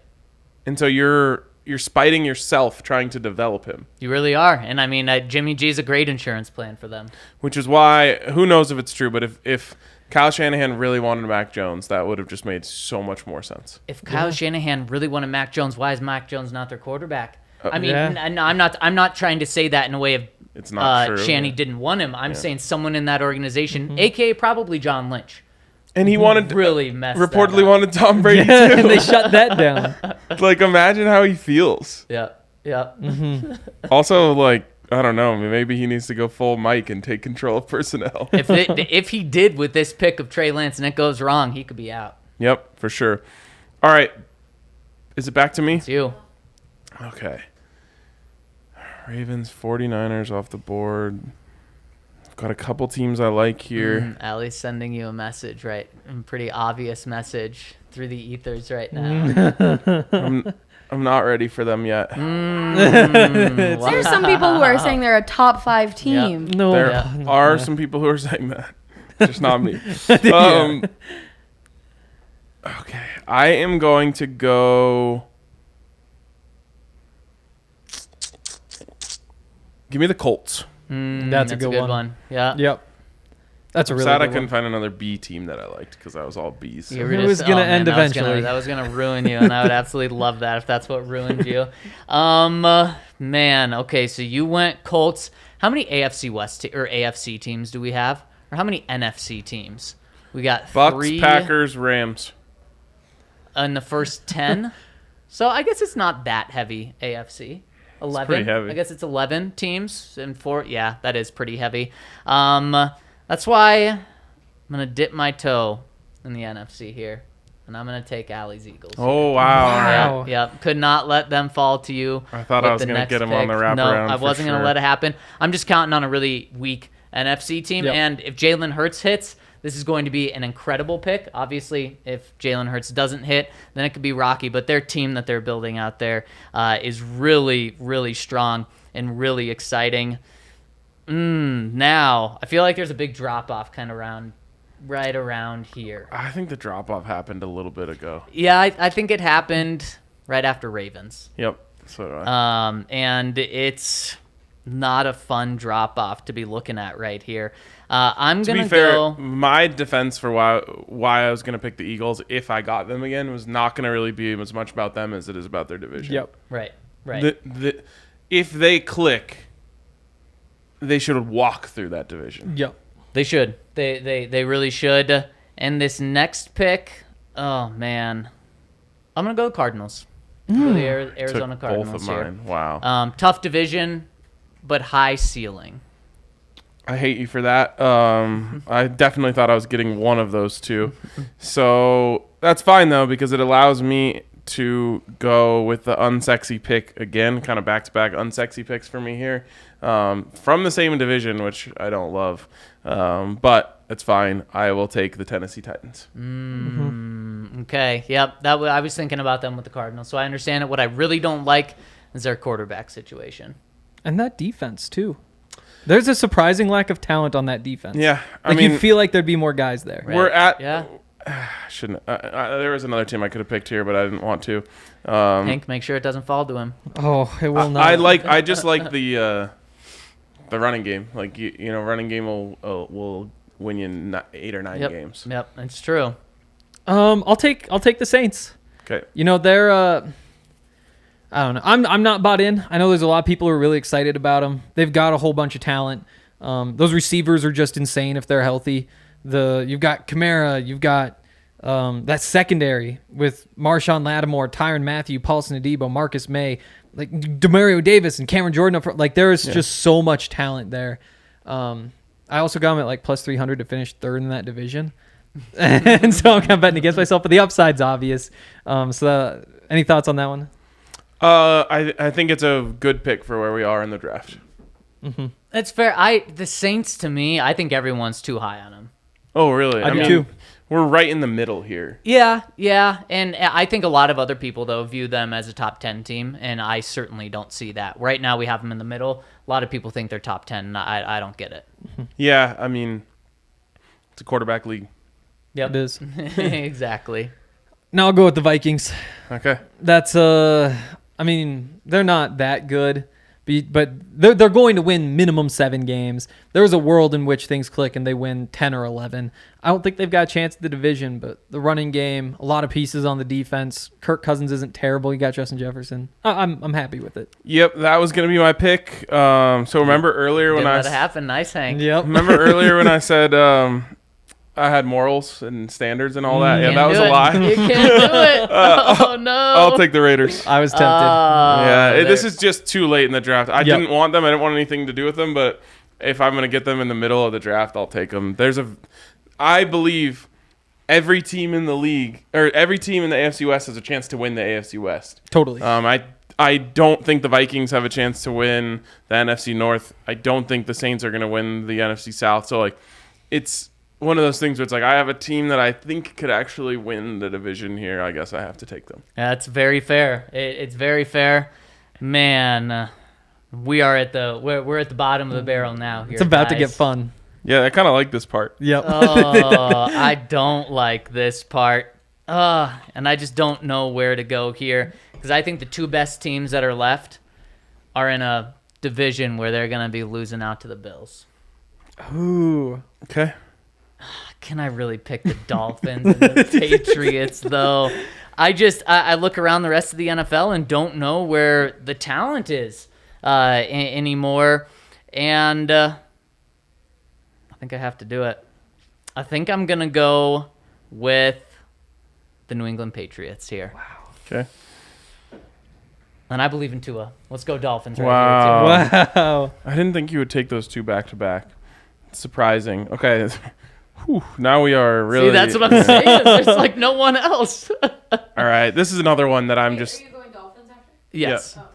And so you're spiting yourself trying to develop him.
You really are. And I mean, Jimmy G is a great insurance plan for them.
Which is why, who knows if it's true, but if Kyle Shanahan really wanted Mac Jones, that would have just made so much more sense.
If Kyle Shanahan really wanted Mac Jones, why is Mac Jones not their quarterback? I mean, I'm not trying to say that in a way of
it's not true.
Shanny didn't want him. I'm saying someone in that organization, a.k.a. probably John Lynch.
And he wanted
really messed
reportedly
that up.
wanted Tom Brady
Yeah,
too.
and they shut that down.
Like, imagine how he feels.
Yeah.
Also, like, I don't know. Maybe he needs to go full Mike and take control of personnel.
If he did with this pick of Trey Lance and it goes wrong, he could be out.
Yep, for sure. All right. Is it back to me?
It's you.
Okay. Ravens, 49ers off the board. I've got a couple teams I like here.
Allie's sending you a message, right? A pretty obvious message through the ethers right now.
I'm not ready for them yet.
There's some people who are saying they're a top 5 team.
No.
There
Yeah.
are some people who are saying that. Just not me. Okay. I am going to go... Give me the Colts.
That's a good one.
Yeah.
Yep. That's a
I'm
really
sad
good
I couldn't
one.
find another B team that I liked because I was all B's.
You were
It was gonna end eventually.
That was gonna ruin you, and I would absolutely love that if that's what ruined you. Man. Okay, so you went Colts. How many AFC West or AFC teams do we have, or how many NFC teams? We got
Bucks,
3
Packers, Rams.
in the first 10. So I guess it's not that heavy. AFC 11.
pretty heavy.
I guess it's 11 teams and 4. Yeah, that is pretty heavy. That's why I'm gonna dip my toe in the NFC here, and I'm gonna take Allie's Eagles.
Oh, wow. All right.
Wow.
Yep. Could not let them fall to you.
I thought I
with
was
the
going to
next
get him on the
pick.
wraparound.
No, I
for
wasn't going
sure.
to let it happen. I'm just counting on a really weak NFC team.
Yep.
And if Jalen Hurts hits, this is going to be an incredible pick. Obviously, if Jalen Hurts doesn't hit, then it could be rocky. But their team that they're building out there is really, really strong and really exciting. Now, I feel like there's a big drop-off kind of right around here.
I think the drop-off happened a little bit ago.
Yeah, I think it happened right after Ravens.
Yep. So do I.
And it's not a fun drop off to be looking at right here. I'm
To
gonna
be fair,
go.
my defense for why I was going to pick the Eagles if I got them again was not going to really be as much about them as it is about their division.
Yep.
Right.
If they click, they should walk through that division.
Yep.
They should. They really should. And this next pick, oh man, I'm gonna go Cardinals. For the Arizona
Took
Cardinals
both of
here.
mine. Wow.
Tough division, but high ceiling.
I hate you for that. I definitely thought I was getting one of those two. So that's fine, though, because it allows me to go with the unsexy pick again, kind of back-to-back unsexy picks for me here, from the same division, which I don't love. But it's fine. I will take the Tennessee Titans.
Okay, yep. I was thinking about them with the Cardinals, so I understand it. What I really don't like is their quarterback situation.
And that defense too. There's a surprising lack of talent on that defense.
Yeah, I
Like
mean,
you feel like there'd be more guys there.
Right.
we're at.
Yeah.
Shouldn't. There was another team I could have picked here, but I didn't want to.
Hank, make sure it doesn't fall to him.
Oh, it will not.
I just like the running game. Like you know, running game will win you 8 or 9
Yep.
games.
Yep, it's true.
I'll take the Saints.
Okay.
You know, they're I don't know. I'm not bought in. I know there's a lot of people who are really excited about them. They've got a whole bunch of talent. Those receivers are just insane if they're healthy. You've got Kamara, you've got that secondary with Marshawn Lattimore, Tyrann Mathieu, Paulson Adebo, Marcus May, like Demario Davis and Cameron Jordan up front. Like there is just so much talent there. I also got them at like plus 300 to finish third in that division. And so I'm kind of betting against myself, but the upside's obvious. Any thoughts on that one?
I think it's a good pick for where we are in the draft.
That's fair. The Saints, to me, I think everyone's too high on them.
Oh, really?
I do too.
We're right in the middle here.
Yeah, and I think a lot of other people, though, view them as a top 10 team, and I certainly don't see that. Right now, we have them in the middle. A lot of people think they're top 10, and I don't get it.
Yeah, I mean, it's a quarterback league.
Yep.
It is.
Exactly.
Now I'll go with the Vikings.
Okay.
That's I mean, they're not that good, but they're going to win minimum 7 games. There's a world in which things click and they win 10 or 11. I don't think they've got a chance at the division, but the running game, a lot of pieces on the defense. Kirk Cousins isn't terrible. You got Justin Jefferson. I'm happy with it.
Yep, that was gonna be my pick. So remember earlier when
Didn't
I
let it happen. Nice, Hank.
Yep.
remember earlier when I said I had morals and standards and all that. Yeah,
Can't
that was
do
a
it.
lie.
You can't do it. Oh no.
I'll take the Raiders.
I was tempted.
This is just too late in the draft. I
Yep.
didn't want them. I didn't want anything to do with them. But if I'm going to get them in the middle of the draft, I'll take them. I believe every team in the league or every team in the AFC West has a chance to win the AFC West.
Totally.
I don't think the Vikings have a chance to win the NFC North. I don't think the Saints are going to win the NFC South. So like, it's one of those things where it's like I have a team that I think could actually win the division here. I guess I have to take them.
That's very fair. It's very fair, man. We're at the bottom of the barrel now. Here,
it's about to
guys.
get fun.
Yeah, I kind of like this part.
Yep.
Oh, I don't like this part. And I just don't know where to go here because I think the two best teams that are left are in a division where they're going to be losing out to the Bills.
Ooh.
Okay.
Can I really pick the Dolphins and the Patriots, though? I look around the rest of the NFL and don't know where the talent is anymore. And I think I have to do it. I think I'm going to go with the New England Patriots here.
Wow.
Okay.
And I believe in Tua. Let's go Dolphins
Wow.
right here, too.
Wow.
I didn't think you would take those two back to back. Surprising. Okay. Whew, now we are really.
See, that's what I'm saying. There's like no one else.
All right. This is another one that I'm
Wait,
just.
Are you going Dolphins after?
Yes.
Oh.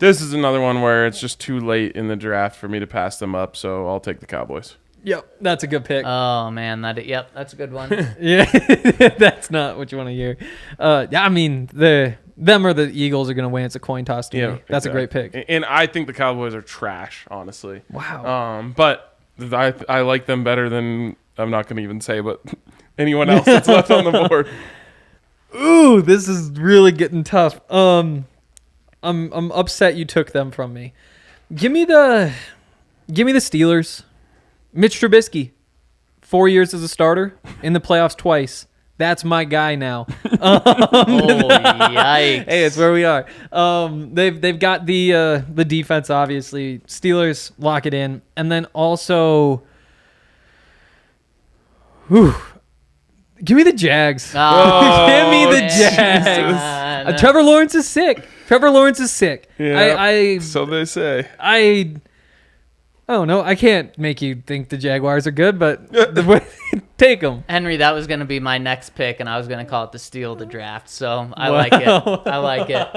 This is another one where it's just too late in the draft for me to pass them up, so I'll take the Cowboys.
Yep. That's a good pick.
Oh, man. That's a good one.
Yeah. That's not what you want to hear. Yeah. I mean, them or the Eagles are going to win. It's a coin toss to me. That's a great pick.
And I think the Cowboys are trash, honestly.
Wow.
But I like them better than I'm not going to even say, but anyone else that's left on the board.
Ooh, this is really getting tough. I'm upset you took them from me. Give me the Steelers. Mitch Trubisky, 4 years as a starter in the playoffs twice. That's my guy now.
Oh, yikes.
Hey, it's where we are. They've got the defense, obviously. Steelers lock it in, and then also, give me the Jags.
Oh,
Give me the
man.
Jags. Trevor Lawrence is sick.
Yeah, so they say.
I don't know. I can't make you think the Jaguars are good, but take them.
Henry, that was going to be my next pick, and I was going to call it the steal of the draft. So I like it. I like it.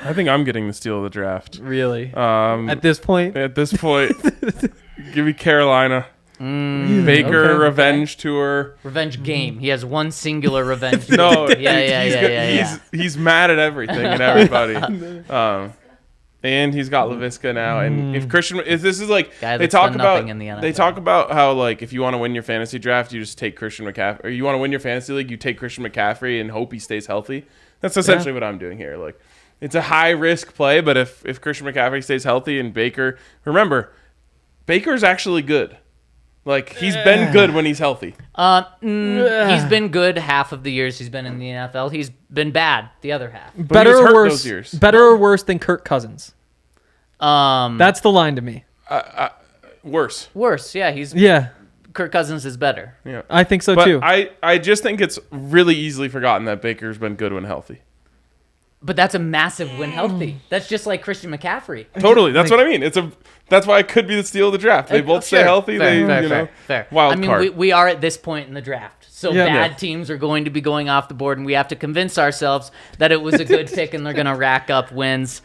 I think I'm getting the steal of the draft.
Really?
At
this point?
Give me Carolina. Baker revenge tour.
Revenge game. He has one singular revenge.
No,
yeah.
He's mad at everything and everybody. And he's got LaVisca now. And if this is like
Guy
they
that's
talk
done
about,
nothing in the NFL.
they talk about how like if you want to win your fantasy draft, you just take Christian McCaffrey. Or you want to win your fantasy league, you take Christian McCaffrey and hope he stays healthy. That's essentially what I'm doing here. Like it's a high risk play, but if Christian McCaffrey stays healthy and remember, Baker's actually good. Like he's been good when he's healthy.
He's been good half of the years he's been in the NFL. He's been bad the other half.
Better
he was
or
hurt
worse?
those years.
Better or worse than Kirk Cousins? That's the line to me.
Worse.
Worse, yeah. Kirk Cousins is better.
Yeah,
I think so
but
too.
I just think it's really easily forgotten that Baker's been good when healthy.
But that's a massive when healthy. That's just like Christian McCaffrey.
Totally, that's what I mean. That's why it could be the steal of the draft. They both stay healthy.
Fair.
Wild
I mean,
card.
we are at this point in the draft, so
Yeah.
bad teams are going to be going off the board, and we have to convince ourselves that it was a good pick, and they're going to rack up wins.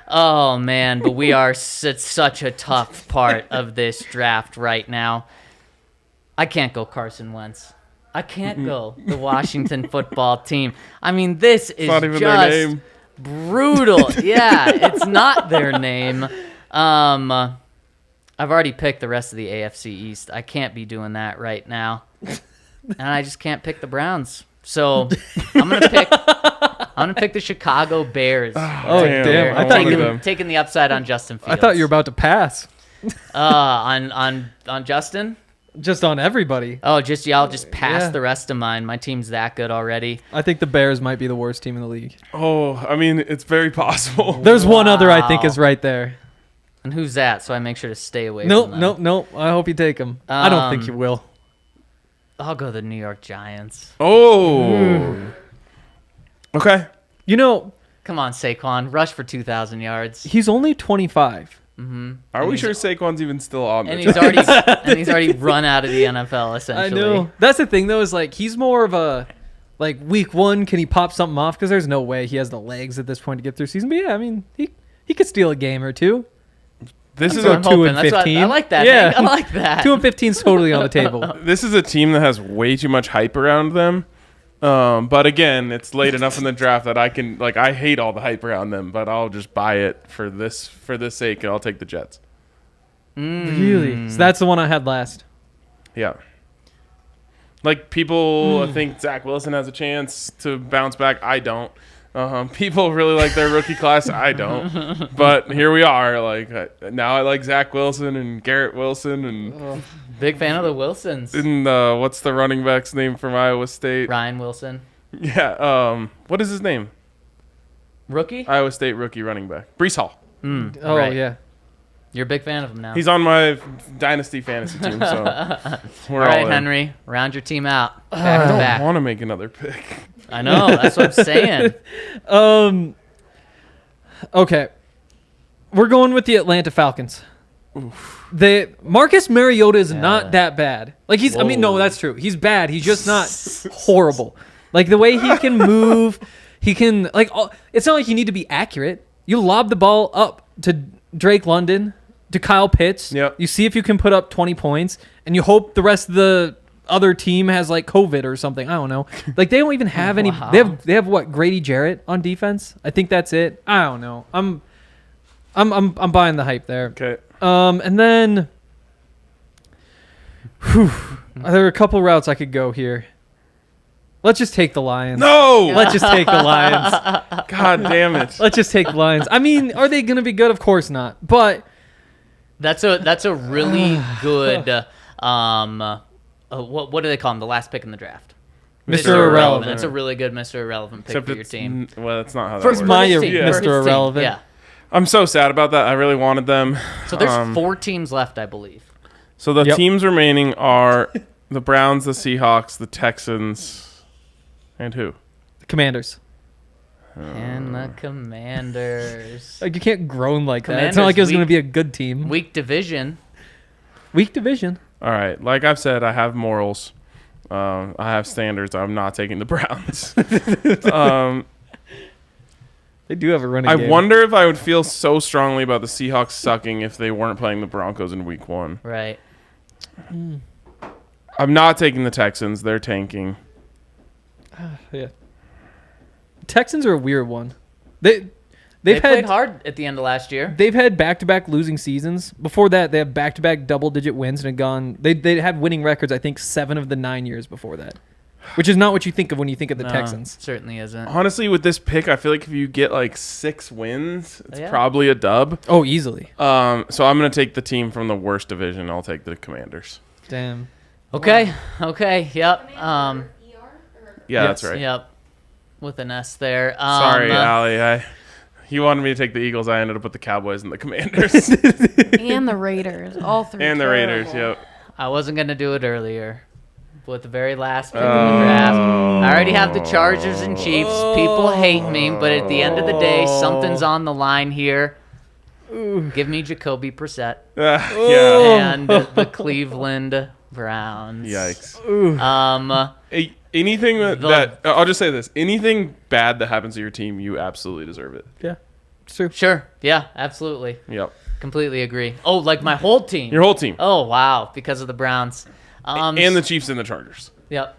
Oh man, but we are at such a tough part of this draft right now. I can't go Carson Wentz. I can't go the Washington football team. I mean, this is
not even
just
their name.
brutal. Yeah, it's not their name. I've already picked the rest of the AFC East. I can't be doing that right now. And I just can't pick the Browns. So I'm gonna pick the Chicago Bears.
Oh damn!
I
I thought
them.
Taking the upside on Justin Fields.
I thought you were about to pass.
On Justin.
Just on everybody.
Oh, y'all just pass
Yeah.
the rest of mine. My team's that good already.
I think the Bears might be the worst team in the league.
Oh, I mean, it's very possible.
There's one other I think
Wow.
is right there.
And who's that? So I make sure to stay away
Nope,
from them.
nope. I hope you take him. I don't think you will.
I'll go the New York Giants.
Oh. Okay.
You know,
Come on, Saquon. Rush for 2,000 yards.
he's only 25.
Are we sure Saquon's even still on the
And he's already run out of the NFL,
I
essentially.
know. That's the thing, though, is like he's more of a like week one. Can he pop something off? Because there's no way he has the legs at this point to get through season. But yeah, I mean, he could steal a game or two.
This is
That's what I'm
a
2
hoping.
and
That's what
15.
I like that.
Yeah.
Hank. I like that.
2 and 15 is totally on the table.
this is a team that has way too much hype around them. But again, it's late enough in the draft that I can I hate all the hype around them, but I'll just buy it for this sake, and I'll take the Jets.
Really? So that's the one I had last.
Yeah. Like, people think Zach Wilson has a chance to bounce back. I don't. People really like their rookie class. I don't. But here we are. Now I like Zach Wilson and Garrett Wilson and
Big fan of the Wilsons.
what's the running back's name from Iowa State?
Ryan Wilson.
Yeah. What is his name?
Rookie?
Iowa State rookie running back. Brees Hall.
Oh,
Right.
yeah.
You're a big fan of him now.
He's on my dynasty fantasy team, so we're
all right,
all in.
Henry. Round your team out. Back
I
to
don't
back.
want to make another pick.
I know. That's what I'm saying.
Okay. We're going with the Atlanta Falcons. Marcus Mariota is not that bad. Like I mean, no, that's true. He's bad. He's just not horrible. Like the way he can move, he can it's not like you need to be accurate. You lob the ball up to Drake London, to Kyle Pitts.
Yep.
You see if you can put up 20 points, and you hope the rest of the other team has like COVID or something. I don't know. Like they don't even have any.
Wow.
They have what, Grady Jarrett on defense? I think that's it. I don't know. I'm buying the hype there.
Okay.
And then there are a couple routes I could go here. Let's just take the Lions.
No!
Let's just take the Lions.
God damn it.
Let's just take the Lions. I mean, are they going to be good? Of course not. But
That's a really good. What do they call him? The last pick in the draft.
Mr. Irrelevant.
That's a really good Mr. Irrelevant pick for your team.
Well, that's not how that
First
works.
my
For his team,
Mr.
for his team,
Irrelevant.
Yeah.
I'm so sad about that. I really wanted them.
So there's 4 teams left, I believe.
So the
Yep.
teams remaining are the Browns, the Seahawks, the Texans, and who?
the Commanders.
And the Commanders.
Like you can't groan like that. It's not like it was going to be a good team.
Weak division.
Weak division.
All right. Like I've said, I have morals. I have standards. I'm not taking the Browns.
They do have a running
I
game.
wonder if I would feel so strongly about the Seahawks sucking if they weren't playing the Broncos in week 1.
Right.
I'm not taking the Texans. They're tanking.
Yeah. Texans are a weird one.
They
They've
played
had
hard at the end of last year.
They've had back-to-back losing seasons. Before that, they have back-to-back double-digit wins and had gone. They had winning records. I think 7 of the 9 years before that, which is not what you think of when you think of the
No,
Texans.
certainly isn't.
Honestly, with this pick, I feel like if you get like 6 wins, it's
Yeah.
probably a dub.
Oh, easily.
So I'm going to take the team from the worst division. I'll take the Commanders.
Damn.
Okay. Okay. Yep.
Yeah,
Yes.
that's right.
Yep. With an S there.
Sorry, Allie. He wanted me to take the Eagles. I ended up with the Cowboys and the Commanders.
And the Raiders. All 3.
And the Raiders,
terrible.
yep.
I wasn't gonna do it earlier. With the very last pick in the draft. I already have the Chargers and Chiefs. People hate me, but at the end of the day, something's on the line here. Give me Jacoby Brissett
Yeah.
and the Cleveland Browns.
Yikes. Anything that I'll just say this: anything bad that happens to your team, you absolutely deserve it.
Yeah, it's true.
Sure. Yeah, absolutely.
Yep.
Completely agree. Oh, like my whole team.
Your whole team,
Oh, wow. Because of the Browns.
and the Chiefs and the Chargers.
Yep.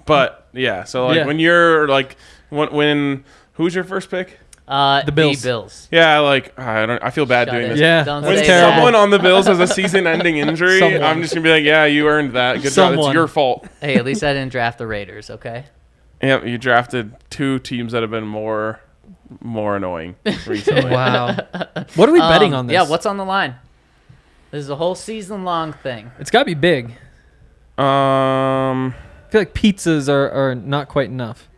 But yeah, so like
Yeah.
when you're like when who's your first pick?
The
Bills.
Bills.
Yeah, like I feel bad
Shut
doing
it.
this.
Yeah,
Don't
When
say
terrible.
someone on the Bills has a season-ending injury,
Someone.
I'm just gonna be like, yeah, you earned that. Good job. It's
Someone.
your fault.
that. Hey, at least I didn't draft the Raiders, okay?
Yep, you drafted 2 teams that have been more annoying recently.
Wow. What are we betting on this?
Yeah, what's on the line? This is a whole season-long thing.
It's got to be big.
Um,
I feel like pizzas are not quite enough.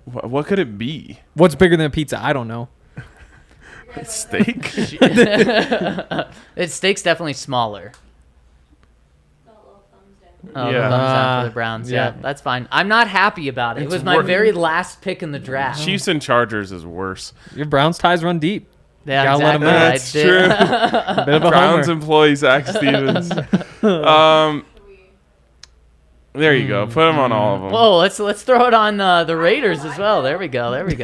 what could it be?
What's bigger than a pizza? I don't know.
Steak?
Steak's definitely smaller. Oh,
Yeah.
thumbs down for the Browns. Yeah,
yeah.
that's fine. I'm not happy about it. It
It's
was my
wor-
very last pick in the draft.
Chiefs and Chargers is worse.
Your Browns ties run deep.
Yeah,
Gotta let 'em know.
That's
I did.
true.
A bit of a
Browns
homer.
employee Zach Stevens. There you go. Put him on all of them.
Whoa, let's throw it on the Raiders as well. There we go.
Also,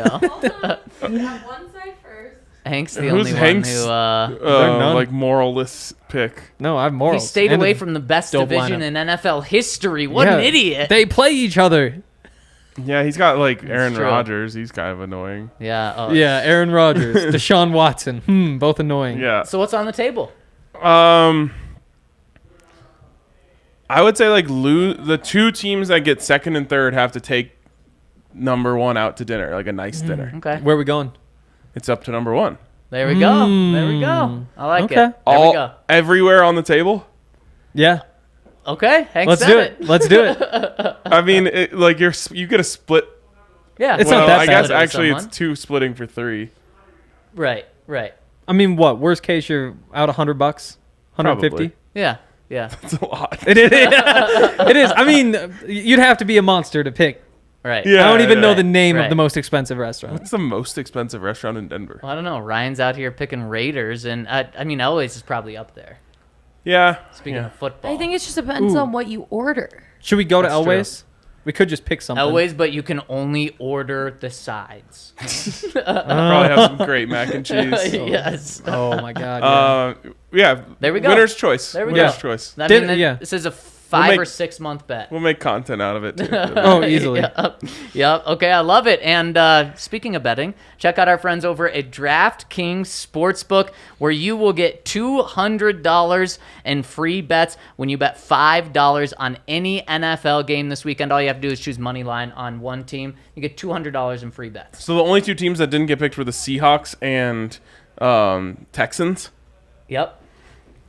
we have one side first.
Hank's the
Who's
only
Hank's?
one who
none.
Like moralless pick.
No, I have morals.
he stayed
And
away
a
from the best
dope
division
lineup.
in NFL history. What an
Yeah,
idiot!
They play each other.
Yeah, he's got like Aaron
true.
Rodgers. He's kind of annoying.
Yeah. Oh.
Yeah, Aaron Rodgers, Deshaun Watson. Both annoying.
Yeah.
So what's on the table?
I would say like the two teams that get second and third have to take number one out to dinner, like a nice dinner.
Okay.
Where are we going?
It's up to number one.
There we go. There we go. I like
Okay.
it. There we go.
Everywhere on the table.
Yeah,
Okay. Hank
let's
said
do it. Let's do it.
I mean, like you get a split.
Yeah.
It's
Well,
not that
I
bad.
guess
Split it with
actually it's
someone.
two splitting for three.
Right. Right.
I mean, what? Worst case, you're out $100, 150.
Probably.
Yeah. Yeah.
It's a lot.
It is. It is. I mean, you'd have to be a monster to pick.
Right.
Yeah.
I don't even know
right,
the name
right.
of the most expensive restaurant.
What's the most expensive restaurant in Denver?
Well, I don't know. Ryan's out here picking Raiders, and I mean, Elway's is probably up there.
Yeah.
Speaking
yeah.
of football,
I think it just depends on what you order.
Should we go to
That's true.
Elway's? We could just pick something.
Elway's, but you can only order the sides.
Probably have some great mac and cheese.
Yes.
Oh my God.
Yeah.
There we go.
Winner's choice.
There we
Winner's
go.
choice.
I
Did-
mean,
yeah.
this is a 5
make-
or 6 month bet.
We'll make content out of it too.
Oh, easily.
Yep. Okay, I love it. And speaking of betting, check out our friends over at DraftKings Sportsbook, where you will get $200 in free bets when you bet $5 on any NFL game this weekend. All you have to do is choose money line on one team. You get $200 in free bets.
So the only two teams that didn't get picked were the Seahawks and Texans.
Yep.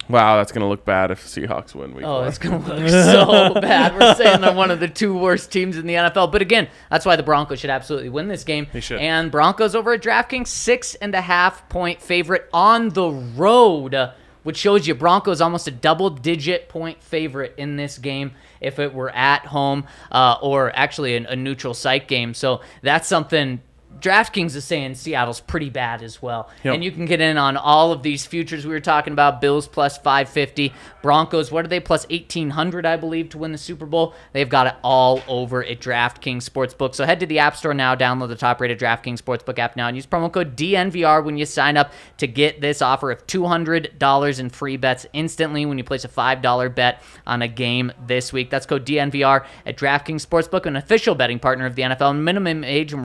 Wow, that's gonna look bad if Seahawks win week
Oh,
one.
it's going to look so bad. We're saying they're one of the two worst teams in the NFL. But again, that's why the Broncos should absolutely win this game.
They should.
And Broncos over at DraftKings, 6.5 point favorite on the road, which shows you Broncos almost a double-digit point favorite in this game if it were at home or actually a neutral site game. So that's something DraftKings is saying Seattle's pretty bad as well.
Yep.
And you can get in on all of these futures we were talking about. Bills plus 550. Broncos, what are they? Plus 1,800, I believe, to win the Super Bowl. They've got it all over at DraftKings Sportsbook. So head to the App Store now, download the top-rated DraftKings Sportsbook app now, and use promo code DNVR when you sign up to get this offer of $200 in free bets instantly when you place a $5 bet on a game this week. That's code DNVR at DraftKings Sportsbook, an official betting partner of the NFL. Minimum age and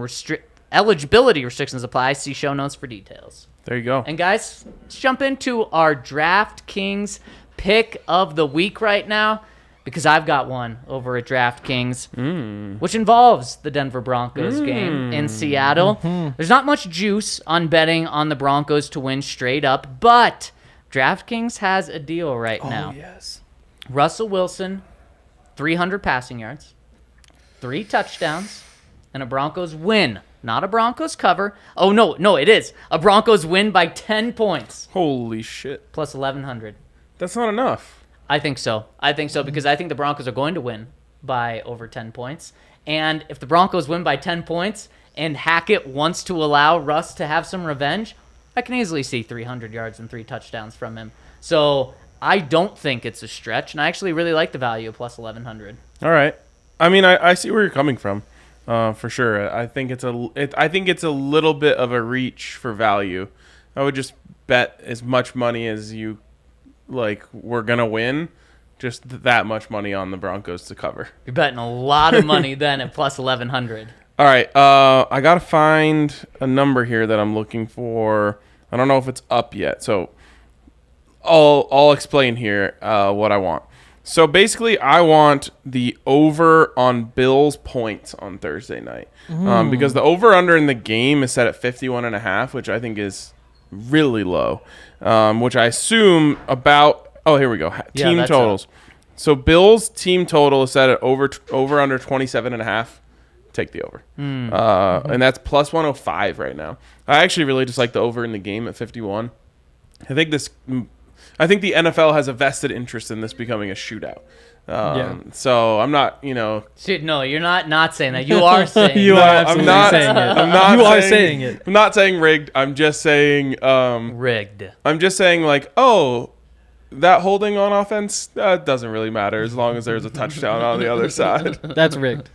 eligibility restrictions apply. See show notes for details.
There you go.
And guys, let's jump into our DraftKings pick of the week right now, because I've got one over at DraftKings, which involves the Denver Broncos game in Seattle. There's not much juice on betting on the Broncos to win straight up, but DraftKings has a deal right now.
yes.
Russell Wilson, 300 passing yards, 3 touchdowns, and a Broncos win. Not a Broncos cover. Oh, no, it is. A Broncos win by 10 points,
Holy shit.
plus 1,100.
That's not enough.
I think so because I think the Broncos are going to win by over 10 points. And if the Broncos win by 10 points and Hackett wants to allow Russ to have some revenge, I can easily see 300 yards and 3 touchdowns from him. So I don't think it's a stretch, and I actually really like the value of plus 1,100.
All right. I mean, I see where you're coming from, for sure. I think it's a little bit of a reach for value. I would just bet as much money as you like we're gonna win, just that much money on the Broncos to cover.
You're betting a lot of money then at plus 1,100.
All right. I gotta find a number here that I'm looking for. I don't know if it's up yet, so I'll explain here what I want. So basically, I want the over on Bills points on Thursday night, because the over under in the game is set at 51.5, which I think is really low. Which I assume about. Oh, here we go.
Yeah,
Team
that's
totals. So Bills team total is set at over under 27.5. Take the over. And that's plus 105 right now. I actually really just like the over in the game at 51. I think I think the NFL has a vested interest in this becoming a shootout. So I'm not,
Shit, no, you're not saying that. You are saying
You
it.
are absolutely saying it.
I'm not
You are saying it.
I'm not saying rigged. I'm just saying
Rigged.
I'm just saying like, oh, that holding on offense doesn't really matter as long as there's a touchdown on the other side.
That's rigged.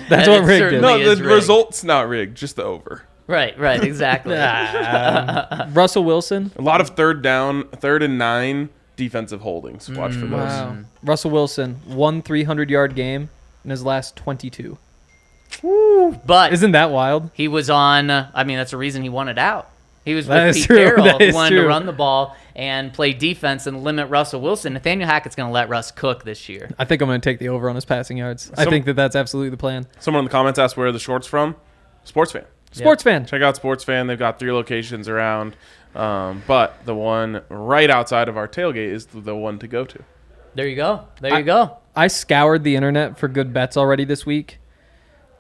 That's what
It
rigged
certainly
is.
No,
is
the
rigged.
result's not rigged, just the over.
Right, exactly.
Russell Wilson.
A lot of third and 9 defensive holdings. Watch for those.
Wow. Russell Wilson, 300-yard game in his last 22.
But
Isn't that wild?
he was on, that's the reason he wanted out. He was
That
with
is
Pete
true.
Carroll,
That
who
is
wanted to
true.
run the ball and play defense and limit Russell Wilson. Nathaniel Hackett's going to let Russ cook this year.
I think I'm going to take the over on his passing yards. I think that's absolutely the plan.
Someone in the comments asked where are the shorts from. Sports fan.
Sports fan.
Check out Sports Fan. They've got 3 locations around. But the one right outside of our tailgate is the one to go to.
There you go. You go.
I scoured the internet for good bets already this week.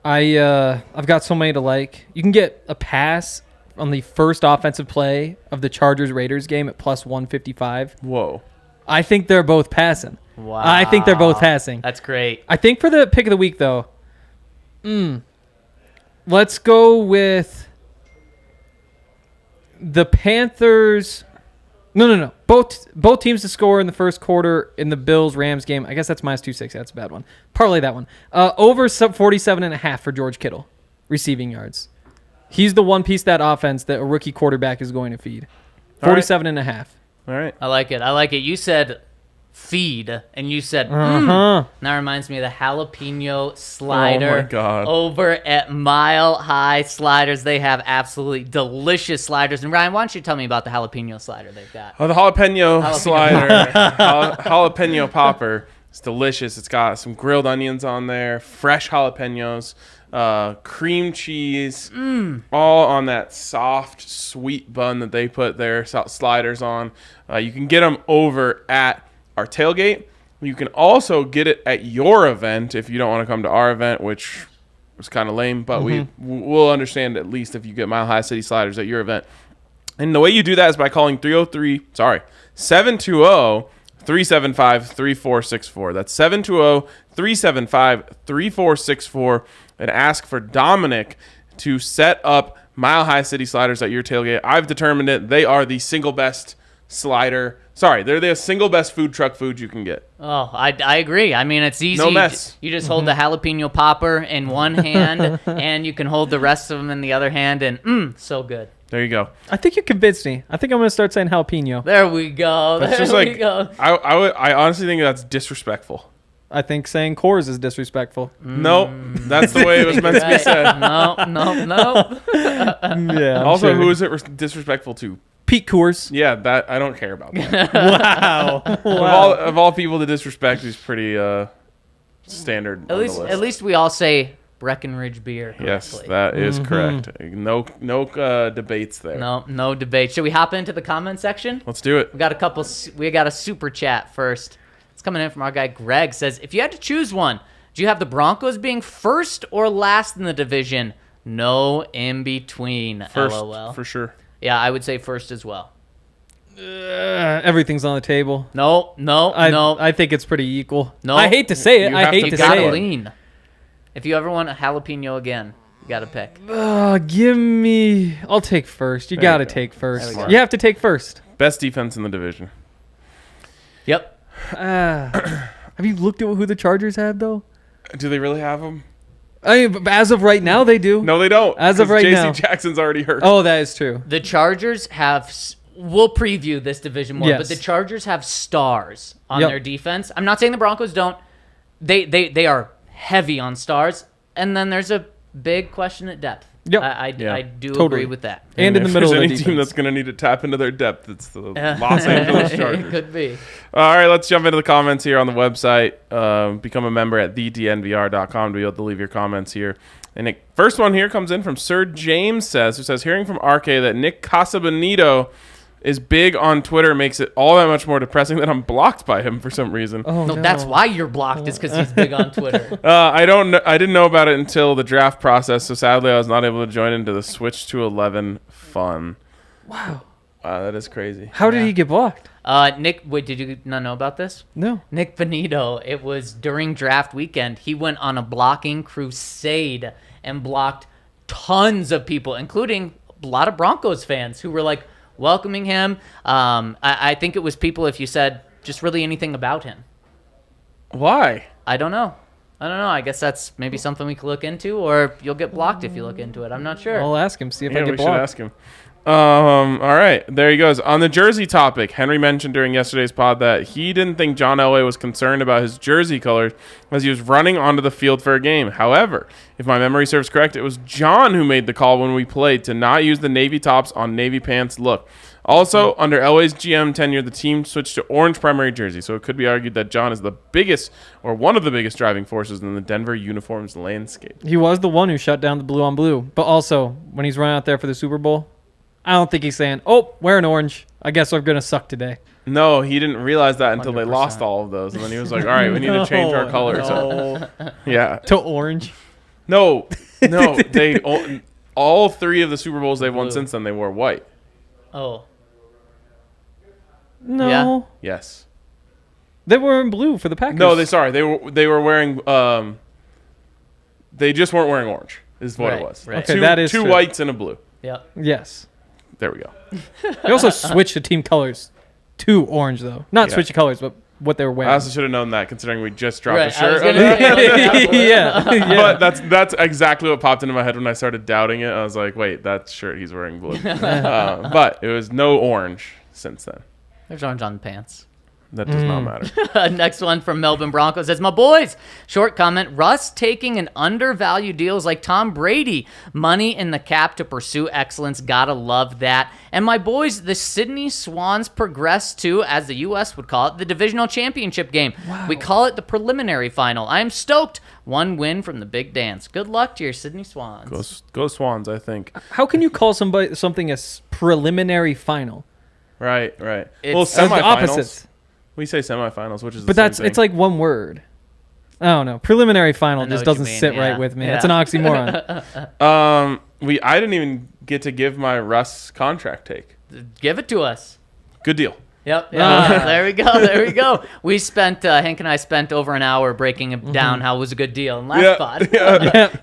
I've got so many to like. You can get a pass on the first offensive play of the Chargers-Raiders game at plus 155.
Whoa.
I think they're both passing.
Wow.
I think they're both passing.
That's great.
I think for the pick of the week, though, let's go with the Panthers. No. Both teams to score in the first quarter in the Bills-Rams game. I guess that's minus 260. That's a bad one. Parlay that one. Over 47.5 for George Kittle, receiving yards. He's the one piece of that offense that a rookie quarterback is going to feed. 47.5.
All right.
I like it. You said feed, and you said
Uh-huh.
Now reminds me of the jalapeno slider
Oh, my God.
over at Mile High Sliders. They have absolutely delicious sliders. And Ryan, why don't you tell me about the jalapeno slider they've got?
Oh, the jalapeno
Jalapeno
slider. Jalapeno popper. It's delicious. It's got some grilled onions on there, fresh jalapenos, cream cheese, all on that soft, sweet bun that they put their sliders on. You can get them over at our tailgate. You can also get it at your event if you don't want to come to our event, which was kind of lame, but we'll understand at least if you get Mile High City Sliders at your event. And the way you do that is by calling 720-375-3464. That's 720-375-3464 and ask for Dominic to set up Mile High City Sliders at your tailgate. I've determined it. They are the single best slider. Sorry, they're the single best food truck food you can get.
Oh, I agree. I mean, it's easy.
No mess.
You just hold the jalapeno popper in one hand, and you can hold the rest of them in the other hand, and so good.
There you go.
I think you convinced me. I think I'm going to start saying jalapeno.
There we go.
That's just
there we
like
go.
I honestly think that's disrespectful.
I think saying Coors is disrespectful.
Nope, that's the way it was meant to be
Right.
said.
No.
Yeah.
Also, who is it disrespectful to?
Pete Coors.
Yeah, that I don't care about that.
Wow.
Of all people to disrespect, he's pretty standard.
At least we all say Breckenridge beer
Yes,
correctly.
that is correct. No debates there.
No debate. Should we hop into the comment section?
Let's do it.
We got a super chat first. It's coming in from our guy Greg. Says, if you had to choose one, do you have the Broncos being first or last in the division? No in between.
First,
LOL.
for sure.
Yeah, I would say first as well.
Everything's on the table.
No.
I think it's pretty equal.
No.
I hate to say it.
You
I
have
hate
to
You
to
gotta
say it.
lean. If you ever want a jalapeno again, you gotta pick.
Give me. I'll take first. You
There you
got to
go.
take first.
There we go.
You have to take first.
Best defense in the division.
Yep.
Have you looked at who the Chargers have though?
Do they really have him?
I mean, as of right now, they do.
No, they don't.
As of
'cause
right
JC
now.
Jackson's already hurt.
Oh, that is true.
The Chargers have. We'll preview this division more,
Yes.
but the Chargers have stars on
Yep.
their defense. I'm not saying the Broncos don't. They are heavy on stars, and then there's a big question at depth.
Yep.
I do
Totally.
agree with that.
And in the
if
middle of
there's
the
any team
defense.
that's going to need to tap into their depth, it's the Los Angeles
It
Chargers.
could be.
All right, let's jump into the comments here on the website. Become a member at thednvr.com to be able to leave your comments here. And the first one here comes in from Sir James who says, hearing from RK that Nick Casabenito is big on Twitter makes it all that much more depressing that I'm blocked by him for some reason.
Oh,
No, that's why you're blocked, is because he's big on Twitter.
I didn't know about it until the draft process, so sadly I was not able to join into the Switch to 11 fun.
Wow.
Wow, that is crazy.
How did he get blocked?
Nick, wait, did you not know about this?
No.
Nick Benito, it was during draft weekend. He went on a blocking crusade and blocked tons of people, including a lot of Broncos fans who were like welcoming him. I think it was people, if you said just really anything about him.
Why?
I don't know. I guess that's maybe something we could look into, or you'll get blocked if you look into it. I'm not sure.
I'll ask him, see if I
Yeah,
get
we should
blocked.
ask him. All right, there he goes. On the jersey topic, Henry mentioned during yesterday's pod that he didn't think John Elway was concerned about his jersey colors as he was running onto the field for a game. However, if my memory serves correct, it was John who made the call when we played to not use the navy tops on navy pants look. Also, under Elway's GM tenure, the team switched to orange primary jersey, so it could be argued that John is the biggest or one of the biggest driving forces in the Denver uniforms landscape.
He was the one who shut down the blue on blue. But also, when he's running out there for the Super Bowl, I don't think he's saying, oh, wearing orange. I guess we're going to suck today.
No, he didn't realize that until they
100%.
lost all of those, and then he was like, all right, we need to change our colors. Yeah.
To orange.
No, they all three of the Super Bowls they've won since then, they wore white.
Oh.
No.
Yes.
They were in blue for the Packers.
No, they were wearing they just weren't wearing orange. Is what it was.
Right.
Okay,
Two,
that is
two
true.
whites and a blue.
Yeah.
Yes.
There we go.
They also switched the team colors to orange, though. Not
Yeah.
switch the colors, but what they were
I
wearing.
also should have known that, considering we just dropped a
Right, I was
shirt.
gonna say,
yeah.
But that's exactly what popped into my head when I started doubting it. I was like, wait, that shirt he's wearing blue. But it was no orange since then.
There's orange on the pants.
That does not matter.
Next one from Melbourne Broncos says, my boys. Short comment. Russ taking an undervalued deals like Tom Brady. Money in the cap to pursue excellence. Gotta love that. And my boys, the Sydney Swans progress to, as the U.S. would call it, the divisional championship game. Wow. We call it the preliminary final. I am stoked. One win from the big dance. Good luck to your Sydney Swans.
Go Swans, I think.
How can you call something a preliminary final?
Right.
It's-
Well,
That's the
semifinals.
opposite.
We say semifinals, which is
But
the same
it's
thing.
like one word. I don't know. Preliminary final
I know
just
what you
doesn't
mean,
sit
yeah.
right with me.
Yeah.
It's an oxymoron.
I didn't even get to give my Russ contract take.
Give it to us.
Good deal.
Yep. There we go. We spent, Hank and I spent over an hour breaking it down how it was a good deal in last pod.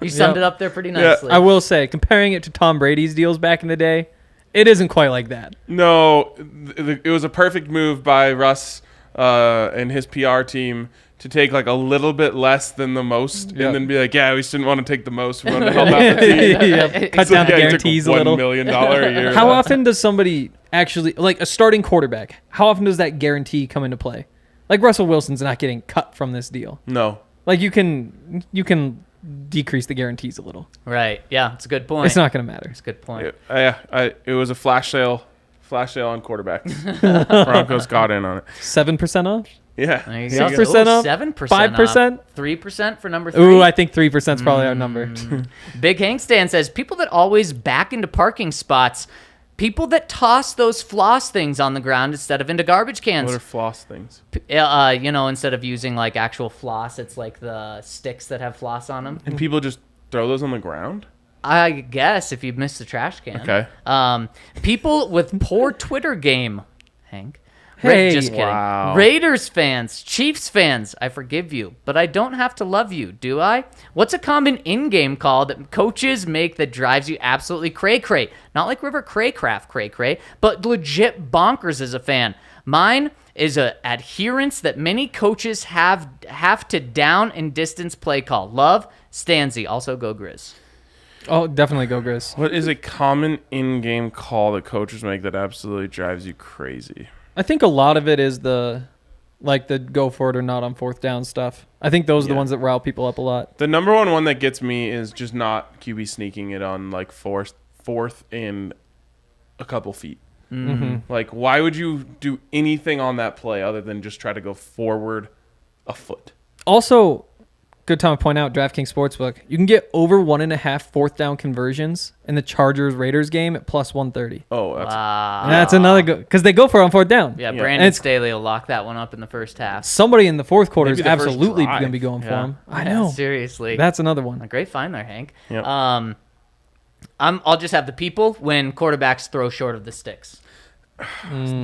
You summed it up there pretty nicely.
I will say, comparing it to Tom Brady's deals back in the day, it isn't quite like that.
No, it was a perfect move by Russ and his PR team to take like a little bit less than the most,
Yep.
and then be like, "Yeah, we just didn't want to take the most. We wanted to help out the team."
Yeah, cut
So,
down the
he took
guarantees a
$1
little.
million a year.
How often does somebody actually, like a starting quarterback, how often does that guarantee come into play? Like Russell Wilson's not getting cut from this deal.
No.
Like you can decrease the guarantees a little.
Right. Yeah, it's a good point.
It's not going to matter.
It's a good point.
It was a flash sale on quarterbacks. Broncos got in on it.
7% off?
Yeah.
There you
Six
go.
percent off?
7%
5%?
off. 3% for number 3.
Ooh, I think 3% is probably our number.
Big Hank Stan says, people that always back into parking spots, people that toss those floss things on the ground instead of into garbage cans.
What are floss things?
Instead of using like actual floss, it's like the sticks that have floss on them.
And people just throw those on the ground?
I guess if you miss the trash can.
Okay.
People with poor Twitter game, Hank.
Hey.
Just kidding.
Wow.
Raiders fans, Chiefs fans, I forgive you, but I don't have to love you, do I? What's a common in-game call that coaches make that drives you absolutely cray-cray? Not like River Craycraft cray-cray, but legit bonkers as a fan. Mine is a adherence that many coaches have to down and distance play call. Love, Stanzi. Also, go Grizz.
Oh, definitely go Grizz.
What is a common in-game call that coaches make that absolutely drives you crazy?
I think a lot of it is the go for it or not on fourth down stuff. I think those are the ones that rile people up a lot.
The number one that gets me is just not QB sneaking it on like fourth and a couple feet.
Mm-hmm.
Like, why would you do anything on that play other than just try to go forward a foot?
Also, good time to point out, DraftKings Sportsbook, you can get over 1.5 fourth down conversions in the Chargers-Raiders game at plus 130.
Oh, that's
Wow.
And that's another good, because they go for it on fourth down.
Yeah,
Yeah.
Brandon
And it's-
Staley will lock that one up in the first half.
Somebody in the fourth quarter is
Maybe the first
absolutely
drive.
going to be going for him. I know.
Seriously.
That's another
A
one.
great find there, Hank.
Yep.
I'll just have the people when quarterbacks throw short of the sticks.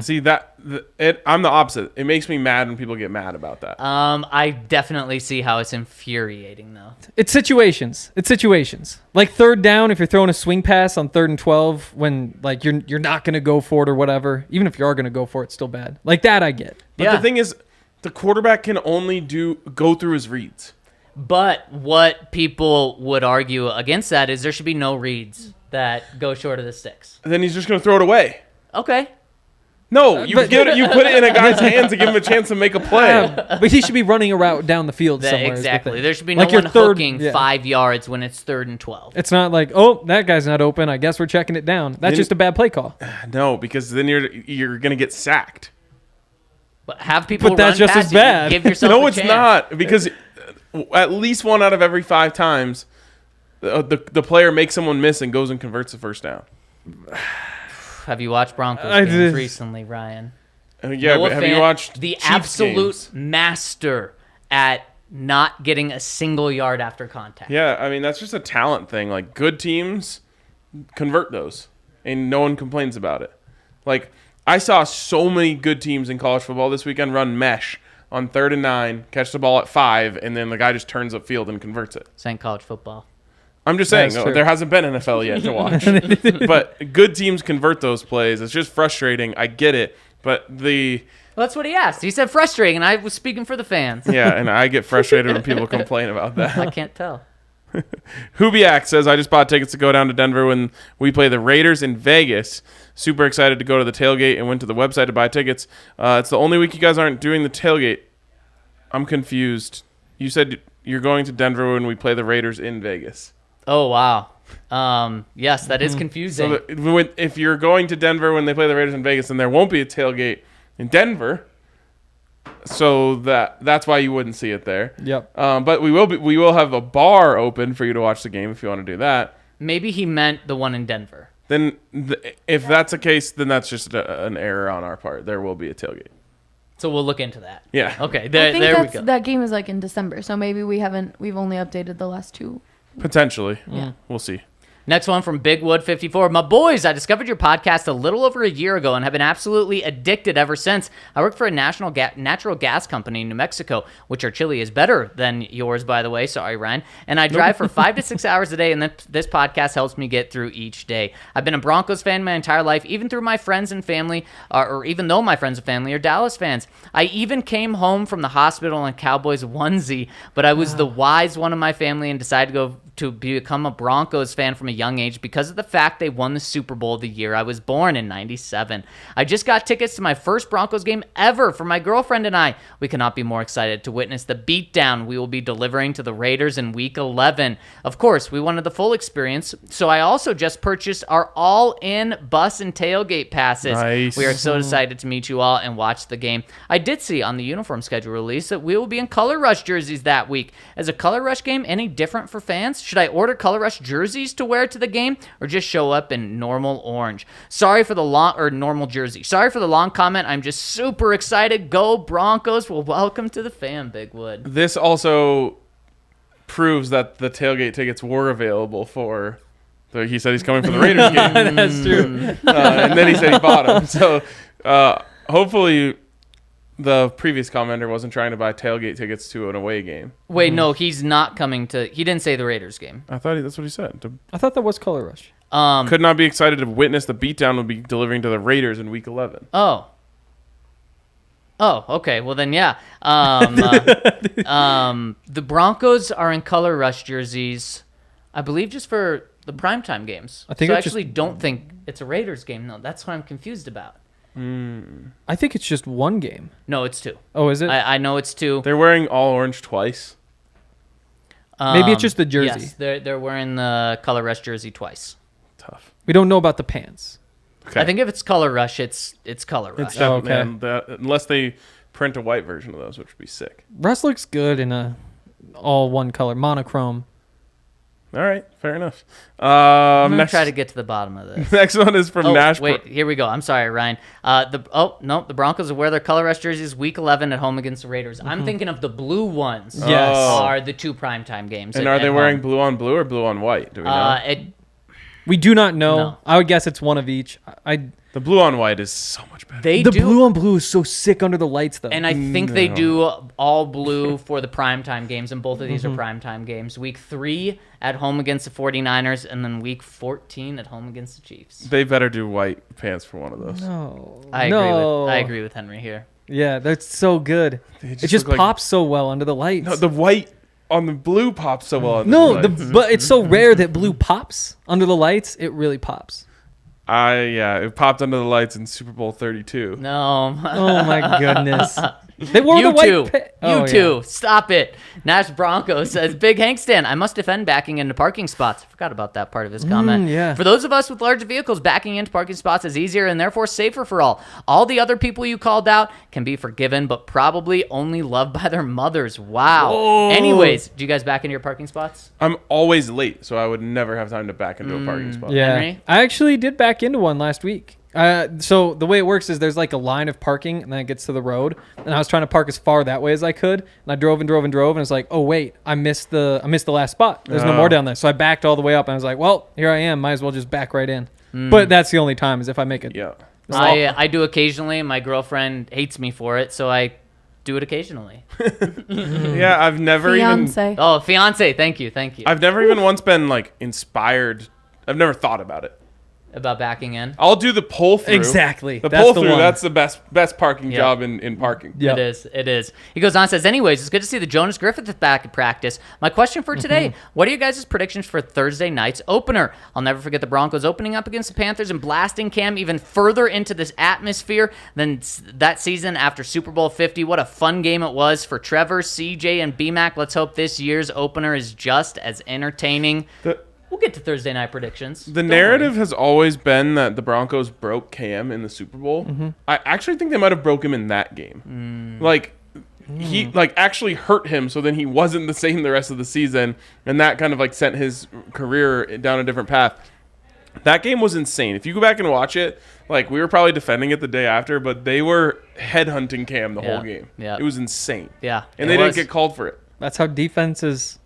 See I'm the opposite. It makes me mad when people get mad about that.
I definitely see how it's infuriating though.
It's situations. Like third down, if you're throwing a swing pass on 3rd and 12, when like you're not gonna go for it or whatever. Even if you are gonna go for it, it's still bad. Like that, I get.
But the thing is, the quarterback can only go through his reads.
But what people would argue against that is there should be no reads that go short of the sticks.
And then he's just gonna throw it away.
Okay.
No, you put it in a guy's hands to give him a chance to make a play.
But he should be running a route down the field somewhere.
Exactly. There should be
like
no one
your
hooking 5 yards when it's 3rd and 12.
It's not like, oh, that guy's not open. I guess we're checking it down. That's just a bad play call.
No, because then you're gonna get sacked.
But have people
But that's
run
just
past
as
you.
bad.
Give yourself
No,
a
it's
chance.
not, because at least 1 out of every 5 times, the player makes someone miss and goes and converts the first down.
Have you watched Broncos
I
games
did.
recently, Ryan?
Yeah,
Noah
but have you
Fant,
watched
the
Chiefs
absolute
games?
master at not getting a single yard after contact?
Yeah, I mean, that's just a talent thing. Like, good teams convert those, and no one complains about it. Like, I saw so many good teams in college football this weekend run mesh on 3rd and 9, catch the ball at 5, and then the guy just turns upfield and converts it.
Saying college football.
I'm just saying,
That's true.
there hasn't been NFL yet to watch. But good teams convert those plays. It's just frustrating. I get it. But
Well, that's what he asked. He said frustrating, and I was speaking for the fans.
yeah, and I get frustrated when people complain about that.
I can't tell.
Hubiak says, I just bought tickets to go down to Denver when we play the Raiders in Vegas. Super excited to go to the tailgate and went to the website to buy tickets. It's the only week you guys aren't doing the tailgate. I'm confused. You said you're going to Denver when we play the Raiders in Vegas.
Oh, wow. Yes, that is confusing.
So if you're going to Denver when they play the Raiders in Vegas, then there won't be a tailgate in Denver. So that's why you wouldn't see it there.
Yep.
But we will have a bar open for you to watch the game if you want to do that.
Maybe he meant the one in Denver.
Then if that's the case, then that's just an error on our part. There will be a tailgate.
So we'll look into that.
Yeah.
Okay,
I
there we go.
that game is like in December, so maybe we've only updated the last 2.
Potentially.
Yeah.
We'll see.
Next one from Bigwood54. My boys, I discovered your podcast a little over a year ago and have been absolutely addicted ever since. I work for a natural gas company in New Mexico, which our chili is better than yours, by the way. Sorry, Ryan. And I drive for 5 to 6 hours a day, and this podcast helps me get through each day. I've been a Broncos fan my entire life, even through my friends and family, or even though my friends and family are Dallas fans. I even came home from the hospital in a Cowboys onesie, but I was the wise one in my family and decided to become a Broncos fan from a young age because of the fact they won the Super Bowl the year I was born in 97. I just got tickets to my first Broncos game ever for my girlfriend and I. We cannot be more excited to witness the beatdown we will be delivering to the Raiders in Week 11. Of course, we wanted the full experience, so I also just purchased our all-in bus and tailgate passes.
Nice.
We are so excited to meet you all and watch the game. I did see on the uniform schedule release that we will be in Color Rush jerseys that week. Is a Color Rush game any different for fans? Should I order Color Rush jerseys to wear to the game or just show up in normal orange? Normal jersey. Sorry for the long comment. I'm just super excited. Go Broncos. Well, welcome to the fam, Bigwood.
This also proves that the tailgate tickets were available for. So he said he's coming for the Raiders game.
That's true.
And then he said he bought them. So hopefully the previous commenter wasn't trying to buy tailgate tickets to an away game.
Wait, no, he's not coming to. He didn't say the Raiders game.
I thought that's what he said.
I thought that was Color Rush.
Could not be excited to witness the beatdown we'll be delivering to the Raiders in Week 11.
Oh, okay. Well, then, yeah. The Broncos are in Color Rush jerseys, I believe, just for the primetime games.
I think
so I
it's
actually don't think it's a Raiders game. No, that's what I'm confused about.
I think it's just one game.
No, it's 2.
Oh, is it?
I know it's 2.
They're wearing all orange twice.
Maybe it's just the jersey.
Yes, they're wearing the Color Rush jersey twice.
Tough.
We don't know about the pants.
Okay.
I think if it's Color Rush, it's Color Rush.
It's definitely,
okay.
unless they print a white version of those, which would be sick.
Russ looks good in a all one color monochrome.
All right, fair enough.
I'm gonna
Next,
try to get to the bottom of this.
next one is from Nash.
Wait, here we go. I'm sorry, Ryan. The Broncos will wear their Color Rush jerseys Week 11 at home against the Raiders. I'm thinking of the blue ones.
Yes.
Are the 2 primetime games.
And
at
are they
home.
wearing blue on blue or blue on white? Do we know?
We do not know.
No.
I would guess it's one of each.
The blue on white is so much better.
They
The
do,
blue on blue is so sick under the lights, though.
and I think they do all blue for the primetime games, and both of these are primetime games. Week 3 at home against the 49ers, and then week 14 at home against the Chiefs.
They better do white pants for one of those.
no.
I agree with Henry here.
Yeah, that's so good. It just
look like-
pops so well under the lights.
No, the white on the blue pops so well.
No,
under the lights.
but it's so rare that blue pops under the lights. It really pops.
It popped under the lights in Super Bowl 32.
No.
Oh my goodness. They wore the
You
white.
too.
Oh,
You too. Stop it. Nash Broncos says, Big Hank Stan, I must defend backing into parking spots. I forgot about that part of his comment.
yeah.
For those of us with large vehicles, backing into parking spots is easier and therefore safer for all. All the other people you called out can be forgiven, but probably only loved by their mothers. Wow.
Oh.
Anyways, do you guys back into your parking spots?
I'm always late, so I would never have time to back into a parking spot.
Yeah.
Henry?
I actually did back into one last week. So the way it works is there's like a line of parking and then it gets to the road, and I was trying to park as far that way as I could, and I drove and drove and drove, and it's like, oh wait, I missed the last spot. There's no more down there. So I backed all the way up, and I was like, well, here I am. Might as well just back right in. But that's the only time is if I make it.
Yeah.
I do occasionally. My girlfriend hates me for it, so I do it occasionally.
Yeah, I've never even
Fiance.
Oh, fiance, thank you.
I've never even once been like inspired. I've never thought about it.
About backing in.
I'll do the pull through.
Exactly.
The
That's
pull
the
through,
one.
that's the best parking
Yeah.
job in parking.
Yep.
It is. He goes on and says, anyways, it's good to see the Jonas Griffith back at practice. My question for today, what are you guys' predictions for Thursday night's opener? I'll never forget the Broncos opening up against the Panthers and blasting Cam even further into this atmosphere than that season after Super Bowl 50. What a fun game it was for Trevor, CJ, and BMAC. Let's hope this year's opener is just as entertaining. We'll get to Thursday night predictions.
The narrative has always been that the Broncos broke Cam in the Super Bowl. I actually think they might have broke him in that game. Like he actually hurt him, so then he wasn't the same the rest of the season, and that kind of like sent his career down a different path. That game was insane. If you go back and watch it, like we were probably defending it the day after, but they were headhunting Cam the whole game.
Yeah.
It was insane.
Yeah.
And
it
they
was.
didn't get called for it.
That's how defenses.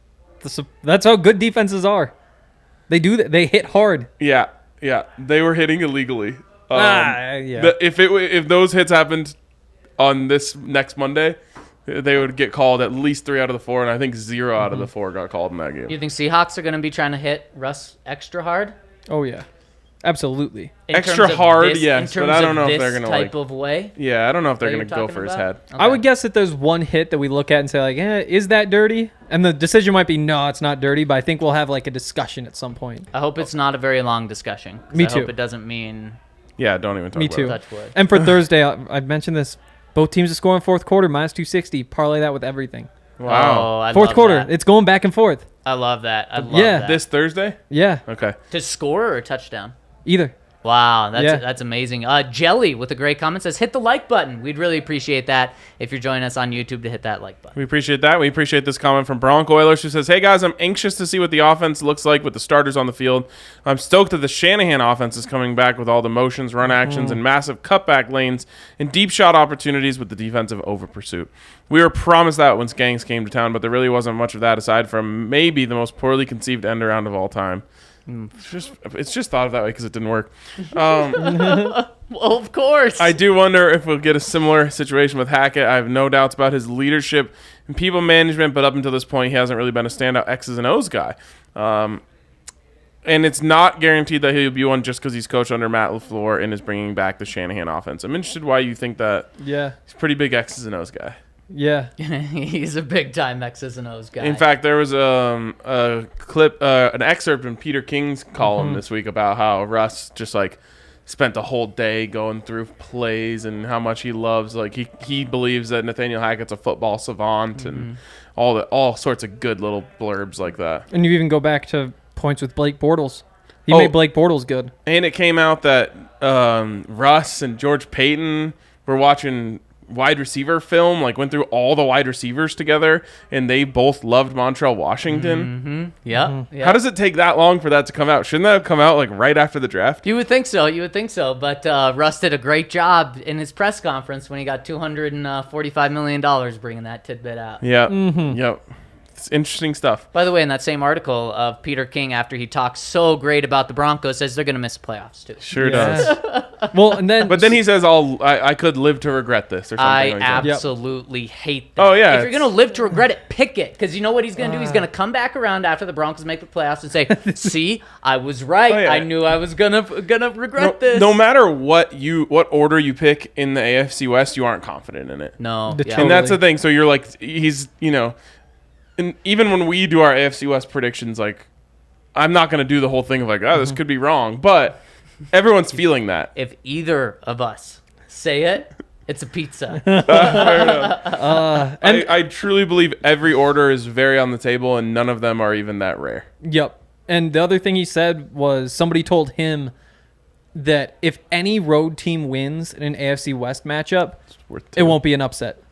That's how good defenses are. They do that. They hit hard.
Yeah. They were hitting illegally.
Yeah.
If those hits happened on this next Monday, they would get called at least 3 out of the 4, and I think 0 out of the 4 got called in that game.
You think Seahawks are going to be trying to hit Russ extra hard?
Oh yeah, absolutely.
In
Extra
terms of
hard,
this-
yes,
in
but
terms
I don't
of
know if
this
they're gonna,
type
like-
of way.
Yeah, I don't know if they're
that
going to
you're
go for
talking
his
about?
head.
Okay.
I would guess that there's one hit that we look at and say like, is that dirty? And the decision might be no, it's not dirty. But I think we'll have like a discussion at some point.
I hope it's not a very long discussion. 'Cause
Me
I
too.
hope it doesn't mean
Yeah, don't even talk
Me
about
too.
it.
touch wood.
And for Thursday, I've mentioned this. Both teams are scoring fourth quarter minus 260. Parlay that with everything.
Wow.
Oh, I
Fourth
love
quarter,
that.
it's going back and forth.
I love that. I love
Yeah.
that.
This Thursday?
Yeah,
Okay.
To score or a touchdown?
either.
Wow,
Yeah.
that's amazing. Jelly with a great comment says, hit the like button. We'd really appreciate that if you're joining us on YouTube to hit that like button.
We appreciate that. We appreciate this comment from Bronco Oilers, who says, hey, guys, I'm anxious to see what the offense looks like with the starters on the field. I'm stoked that the Shanahan offense is coming back with all the motions, run actions, and massive cutback lanes and deep shot opportunities with the defensive over pursuit. We were promised that when Skanks came to town, but there really wasn't much of that aside from maybe the most poorly conceived end around of all time. It's just thought of that way because it didn't work.
Well, of course.
I do wonder if we'll get a similar situation with Hackett. I have no doubts about his leadership and people management, but up until this point, he hasn't really been a standout X's and O's guy. And it's not guaranteed that he'll be one just because he's coached under Matt LaFleur and is bringing back the Shanahan offense. I'm interested why you think that.
Yeah,
He's a pretty big X's and O's guy.
yeah.
He's a big time X's and O's guy.
In fact, there was a clip, an excerpt in Peter King's column this week about how Russ just like spent the whole day going through plays and how much he loves. Like he believes that Nathaniel Hackett's a football savant and all sorts of good little blurbs like that.
And you even go back to points with Blake Bortles. He
Oh.
made Blake Bortles good.
And it came out that Russ and George Payton were watching wide receiver film, like went through all the wide receivers together, and they both loved Montrell Washington.
Yeah.
How does it take that long for that to come out? Shouldn't that have come out like right after the draft?
You would think so. But Russ did a great job in his press conference when he got $245 million bringing that tidbit out.
Yeah. Yep. It's interesting stuff.
By the way, in that same article of Peter King, after he talks so great about the Broncos, says they're going to miss the playoffs too.
Sure does.
Well, and then
But then he says, I could live to regret this or something
I
like that.
absolutely hate that.
Oh, yeah,
If you're going to live to regret it, pick it. Because you know what he's going to do? He's going to come back around after the Broncos make the playoffs and say, see, I was right.
Oh, yeah.
I knew I was gonna regret this.
No matter what order you pick in the AFC West, you aren't confident in it.
No.
The
Yeah.
And that's the
Totally.
thing. So you're like, he's, and even when we do our AFC West predictions, like, I'm not going to do the whole thing of like, oh, this could be wrong. But everyone's feeling that.
If either of us say it, it's a pizza.
Fair enough. I truly believe every order is very on the table, and none of them are even that rare.
Yep. And the other thing he said was somebody told him that if any road team wins in an AFC West matchup, it won't be an upset.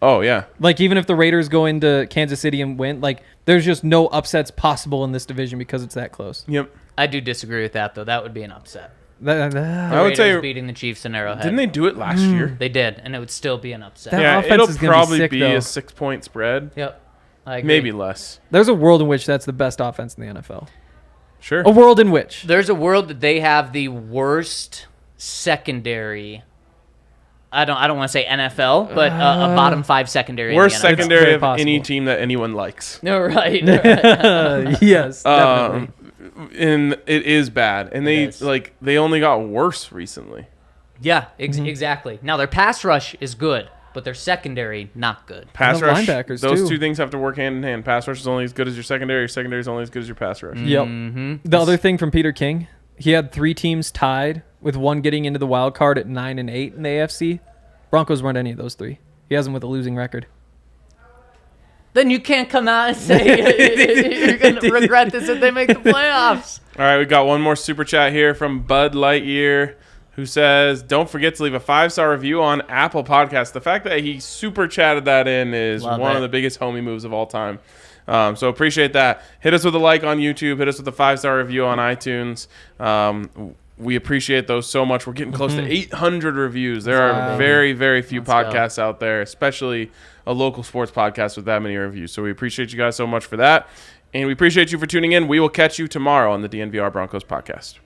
Oh, yeah.
Like, even if the Raiders go into Kansas City and win, like, there's just no upsets possible in this division because it's that close.
Yep.
I do disagree with that, though. That would be an upset.
I would say,
Raiders beating the Chiefs in Arrowhead.
didn't they do it last year?
They did, and it would still be an upset.
That-
Yeah,
offense
it'll
is gonna be
probably
sick,
be
though.
a 6-point spread.
Yep. I agree.
Maybe less.
There's a world in which that's the best offense in the NFL.
Sure.
A world in which.
There's a world that they have the worst secondary. I don't want to say NFL, but a bottom 5 secondary.
Worst
in the NFL.
secondary
very
of any
possible.
team that anyone likes.
No, right.
Yes, definitely.
And it is bad. And
is.
they only got worse recently.
Yeah, exactly. Now their pass rush is good, but their secondary not good.
Pass
the
rush.
linebackers,
Those
too.
two things have to work hand in hand. Pass rush is only as good as your secondary. Your secondary is only as good as your pass rush.
Yep. The other thing from Peter King, he had 3 teams tied with one getting into the wild card at 9 and 8 in the AFC. Broncos weren't any of those 3. He has them with a losing record.
Then you can't come out and say you're going to regret this if they make the playoffs.
All right, we got one more super chat here from Bud Lightyear, who says, don't forget to leave a 5-star review on Apple Podcasts. The fact that he super chatted that in is
Love
one
it.
of the biggest homie moves of all time. So appreciate that. Hit us with a like on YouTube. Hit us with a 5-star review on iTunes. We appreciate those so much. We're getting close to 800 reviews. There are very, very few podcasts out there, especially a local sports podcast with that many reviews. So we appreciate you guys so much for that. And we appreciate you for tuning in. We will catch you tomorrow on the DNVR Broncos podcast.